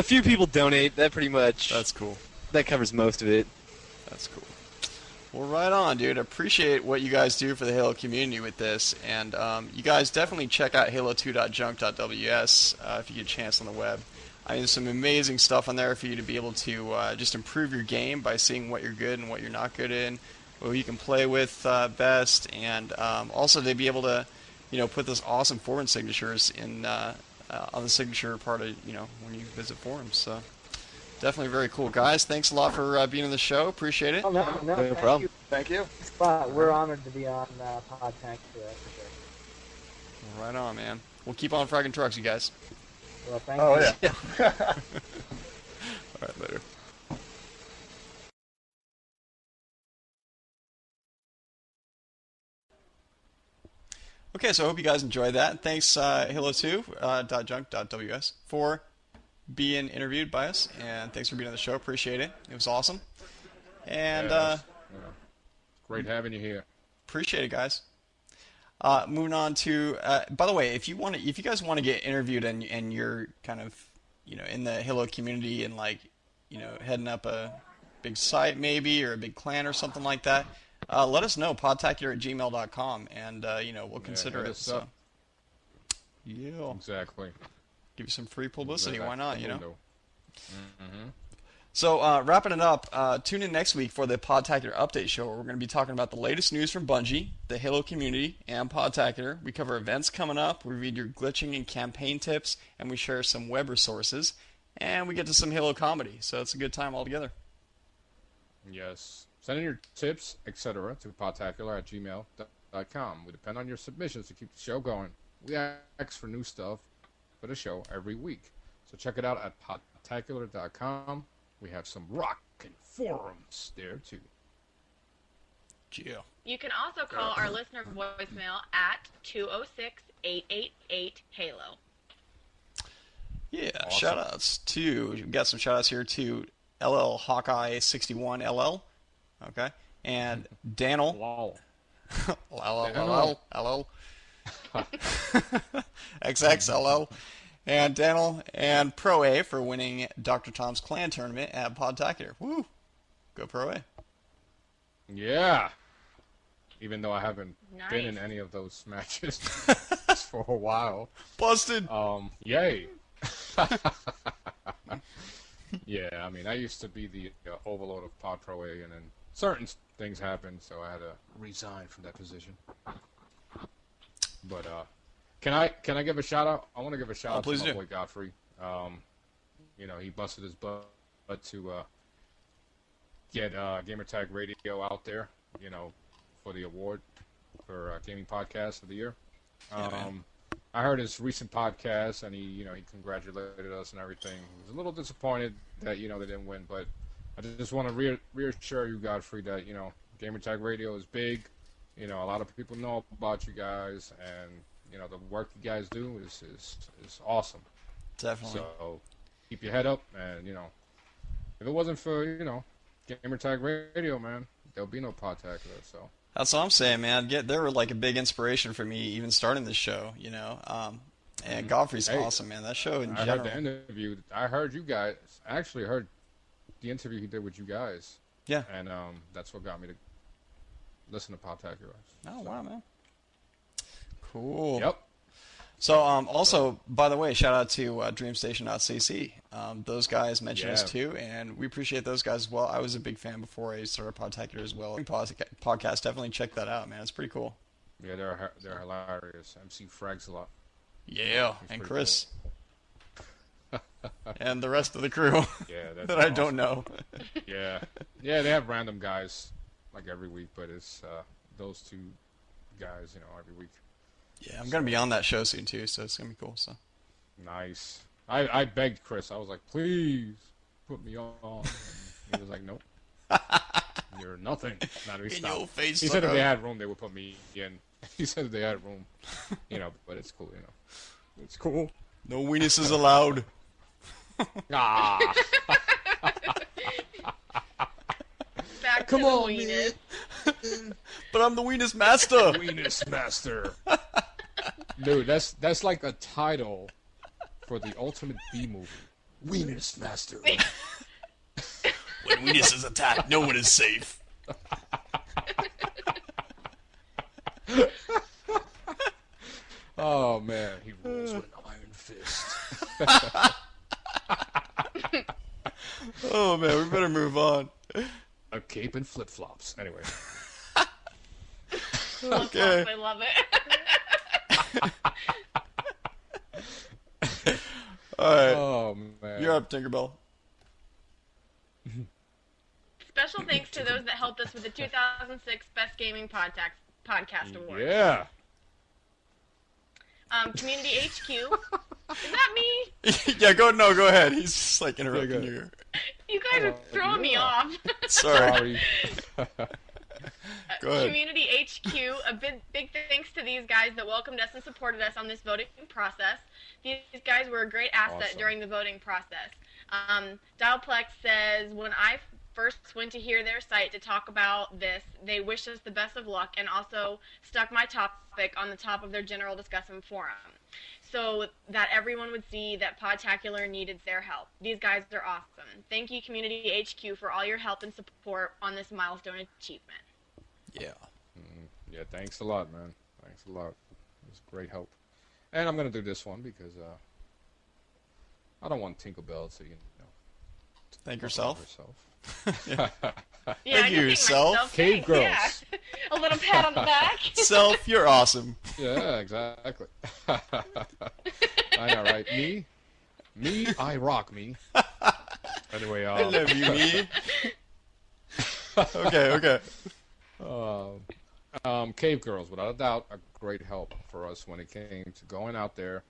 few people donate. That pretty much. That's cool. That covers most of it. That's cool. Well, right on, dude. I appreciate what you guys do for the Halo community with this, and you guys definitely check out Halo2.junk.ws if you get a chance on the web. There's some amazing stuff on there for you to be able to just improve your game by seeing what you're good and what you're not good in. who you can play with best, and also to be able to, put those awesome forum signatures in on the signature part of, when you visit forums. So definitely very cool, guys. Thanks a lot for being on the show. Appreciate it. Oh, no, No problem. Thank you. We're honored to be on Podtacular for sure. Right on, man. We'll keep on fragging trucks, you guys. Well, thank you. Yeah. All right, later. Okay, so I hope you guys enjoyed that. Thanks, Halo2.junk.ws for being interviewed by us, and thanks for being on the show. Appreciate it. It was awesome. And great having you here. Appreciate it, guys. Moving on to, by the way, if you guys want to get interviewed and you're kind of, in the Halo community and heading up a big site maybe or a big clan or something like that, let us know, podtacular@gmail.com, and we'll consider it. So, yeah, exactly. Give you some free publicity. Why not? Mm-hmm. So, wrapping it up, tune in next week for the Podtacular Update Show, where we're going to be talking about the latest news from Bungie, the Halo community, and Podtacular. We cover events coming up, we read your glitching and campaign tips, and we share some web resources, and we get to some Halo comedy, so it's a good time altogether. Yes. Send in your tips, etc. to podtacular@gmail.com. We depend on your submissions to keep the show going. We ask for new stuff for the show every week. So check it out at podtacular.com. We have some rockin' forums there, too. Yeah. You can also call our listener voicemail at 206-888-HALO. Yeah, Awesome. shout-outs to, we've got some shout-outs here to LL Hawkeye 61 LL, okay, and Daniel. Lol. LL. XXLL. And Daniel and Pro A for winning Dr. Tom's Clan tournament at Podtacular. Woo! Go Pro A. Yeah. Even though I haven't been in any of those matches for a while. Busted! Yay. Yeah, I mean, I used to be the overlord of Pod Pro A, and then certain things happened, so I had to resign from that position. But, can I give a shout out? I want to give a shout out to my boy Godfrey. He busted his butt to get Gamertag Radio out there, for the award for Gaming Podcast of the Year. I heard his recent podcast, and he congratulated us and everything. He was a little disappointed that they didn't win, but I just want to reassure you, Godfrey, that Gamertag Radio is big. A lot of people know about you guys, and the work you guys do is awesome. Definitely. So keep your head up, and if it wasn't for Gamertag Radio, man, there'll be no Podtacular. So that's what I'm saying, man. They were like a big inspiration for me even starting this show, And Godfrey's awesome, man. That show in general. I heard the interview. I heard you guys. I actually heard the interview he did with you guys. Yeah. And that's what got me to listen to Podtacular. Oh, wow, man. Cool. Yep. So, also, by the way, shout out to DreamStation.cc. Those guys mentioned us too, and we appreciate those guys as well. I was a big fan before I started Podtacular as well. Podcast, definitely check that out, man. It's pretty cool. Yeah, they're hilarious. MC Frags a lot. Yeah, and Chris. Cool. And the rest of the crew that I don't know. Yeah, they have random guys like every week, but it's those two guys, every week. Yeah, I'm gonna be on that show soon too, so it's gonna be cool. So nice. I begged Chris. I was like, please put me on. And he was like, nope. You're nothing. Not in your face. He said if they had room, they would put me in. He said if they had room, but it's cool. It's cool. No weenuses allowed. Back Come to the on, weenus. But I'm the weenus master. Weenus master. Dude, that's like a title for the ultimate B movie. Weenus master. When weenus is attacked, no one is safe. Oh man, he rules with an iron fist. Oh man, we better move on. A cape and flip flops. Anyway. Okay. I love it. All right. Oh man. You're up, Tinkerbell. Special thanks to those that helped us with the 2006 Best Gaming Podcast Award. Yeah. Community HQ. Is that me? Yeah, go ahead. He's just like interrupting you. You guys are throwing me off. Sorry. Go ahead. Community HQ, a big thanks to these guys that welcomed us and supported us on this voting process. These guys were a great asset during the voting process. Dialplex says, when I first went to hear their site to talk about this, they wished us the best of luck and also stuck my topic on the top of their general discussion forum so that everyone would see that Podtacular needed their help. These guys are awesome. Thank you, Community HQ, for all your help and support on this milestone achievement. Yeah. Yeah, thanks a lot, man. Thanks a lot. It was great help. And I'm going to do this one because I don't want Tinkerbell to, thank yourself. Yeah, Thank you, yourself. Cavegirls. Yeah. A little pat on the back. Self, you're awesome. Yeah, exactly. I know, right? Me, I rock me. Anyway, I love you, me. Okay. Cavegirls, without a doubt, a great help for us when it came to going out there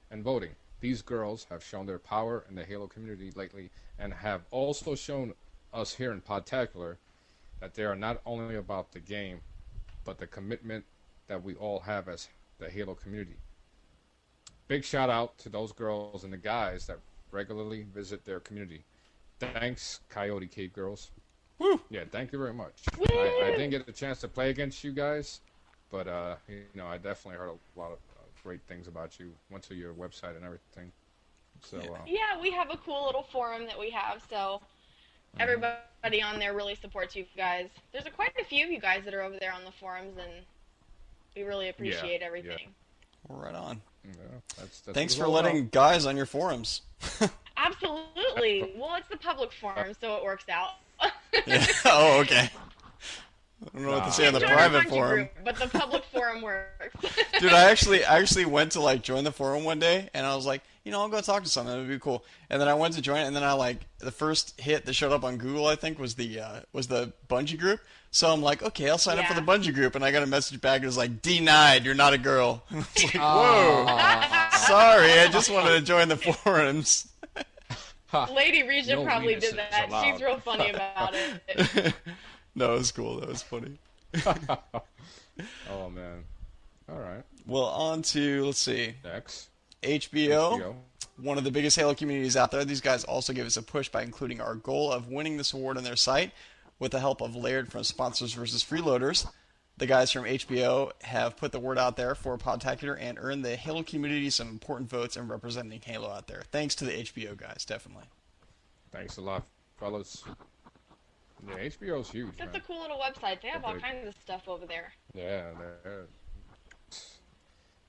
and voting. These girls have shown their power in the Halo community lately and have also shown us here in Podtacular that they are not only about the game, but the commitment that we all have as the Halo community. Big shout out to those girls and the guys that regularly visit their community. Thanks, Coyote Cavegirls. Woo! Yeah, thank you very much. I didn't get a chance to play against you guys, but I definitely heard a lot of great things about you. Went to your website and everything. So Yeah, we have a cool little forum that we have, so everybody on there really supports you guys. There's quite a few of you guys that are over there on the forums, and we really appreciate everything. Well, right on. Yeah, that's Thanks for letting guys on your forums. Absolutely. Well, it's the public forum, so it works out. Yeah. Oh, okay. I don't know what to say on the private forum. Group, but the public forum works. Dude, I actually went to join the forum one day, and I was like, I'll go talk to someone. It would be cool. And then I went to join it, and then the first hit that showed up on Google, I think, was the Bungie group. So I'm like, okay, I'll sign up for the Bungie group, and I got a message back. It was like, denied. You're not a girl. I was like, whoa. Sorry, I just wanted to join the forums. Lady Regent probably did that. She's real funny about it. No, it was cool. That was funny. Oh, man. All right. Well, on to, let's see. Next. HBO, one of the biggest Halo communities out there. These guys also give us a push by including our goal of winning this award on their site with the help of Laird from Sponsors vs. Freeloaders. The guys from HBO have put the word out there for Podtacular and earned the Halo community some important votes in representing Halo out there. Thanks to the HBO guys, definitely. Thanks a lot, fellas. Yeah, HBO's huge. That's a cool little website. They have all kinds of stuff over there. Yeah,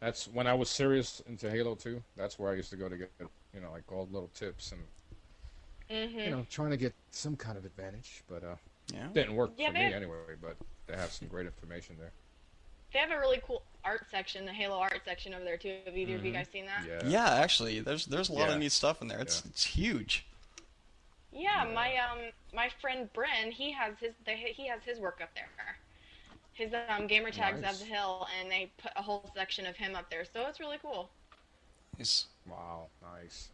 that's when I was serious into Halo 2. That's where I used to go to get, all little tips and, trying to get some kind of advantage. But didn't work for me anyway. But they have some great information there. They have a really cool art section, the Halo art section over there too. Have either of you guys seen that? Yeah, actually, there's a lot of neat stuff in there. It's huge. Yeah, my friend Bryn, he has his work up there. His gamer tags Nice. of the hill, and they put a whole section of him up there, so it's really cool. Nice. Wow, nice.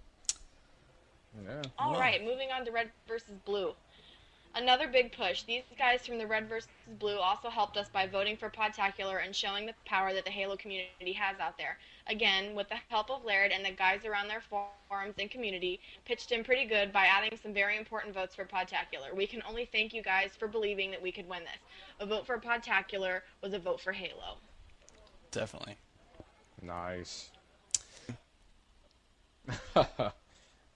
Yeah. All right, moving on to Red versus Blue. Another big push. These guys from the Red versus Blue also helped us by voting for Podtacular and showing the power that the Halo community has out there. Again, with the help of Laird and the guys around their forums and community, pitched in pretty good by adding some very important votes for Podtacular. We can only thank you guys for believing that we could win this. A vote for Podtacular was a vote for Halo. Definitely. Nice.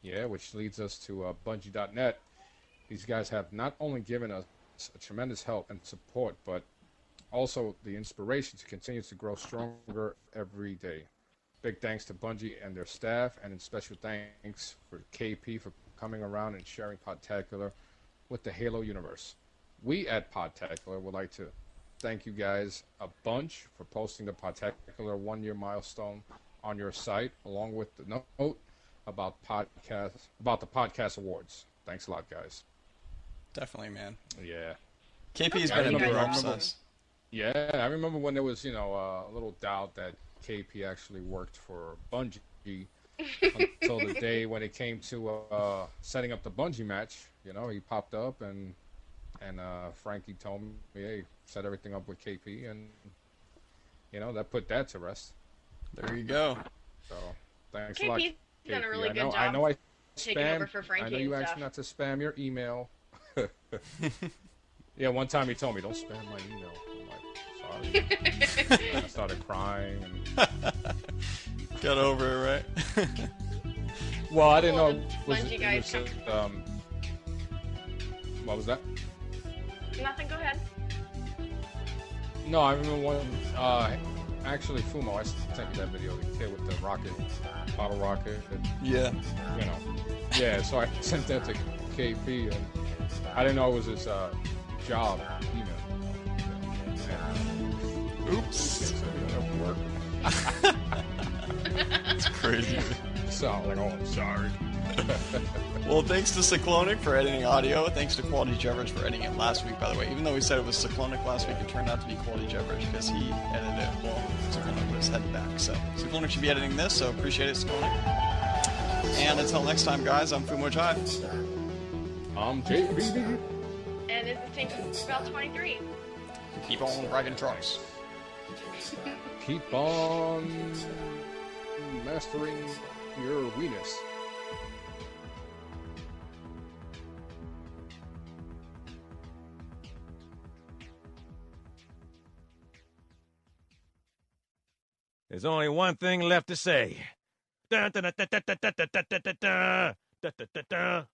Yeah, which leads us to Bungie.net. These guys have not only given us a tremendous help and support, but also the inspiration to continue to grow stronger every day. Big thanks to Bungie and their staff, and special thanks for KP for coming around and sharing Podtacular with the Halo universe. We at Podtacular would like to thank you guys a bunch for posting the Podtacular 1-year milestone on your site, along with the note about the podcast awards. Thanks a lot, guys. Definitely, man. Yeah. KP's been a big help remember, since. Yeah, I remember when there was, a little doubt that KP actually worked for Bungie until the day when it came to setting up the Bungie match. He popped up and Frankie told me, hey, set everything up with KP, and that put that to rest. There you go. So thanks a lot, KP's done a really good I job know I taking over for Frankie I know you and asked stuff. me not to spam your email. Yeah, one time he told me, don't spam my email. I'm like, sorry. I started crying. And... Got over it, right? Well, I didn't know. What was that? Nothing, go ahead. No, I remember one. Actually, Foo Mo, I sent you that video. The kid with the rocket, bottle rocket. And, yeah. Yeah, so I sent that to KP, and I didn't know it was his job email. Oops. It's crazy. So I'm like, oh, I'm sorry. Well, thanks to Ciclonic for editing audio. Thanks to Quality Jeverage for editing it last week, by the way. Even though we said it was Ciclonic last week, it turned out to be Quality Jeverage because he edited it while Ciclonic was heading back. So Ciclonic should be editing this, so appreciate it, Ciclonic. And until next time, guys, I'm Foo Mo Jive. I'm JB. And this is Tank Bell 23. Keep on driving trucks. Keep on mastering your weenus. There's only one thing left to say. Da, da, da, da, da, da, da, da, da, da, da, da, da, da, da.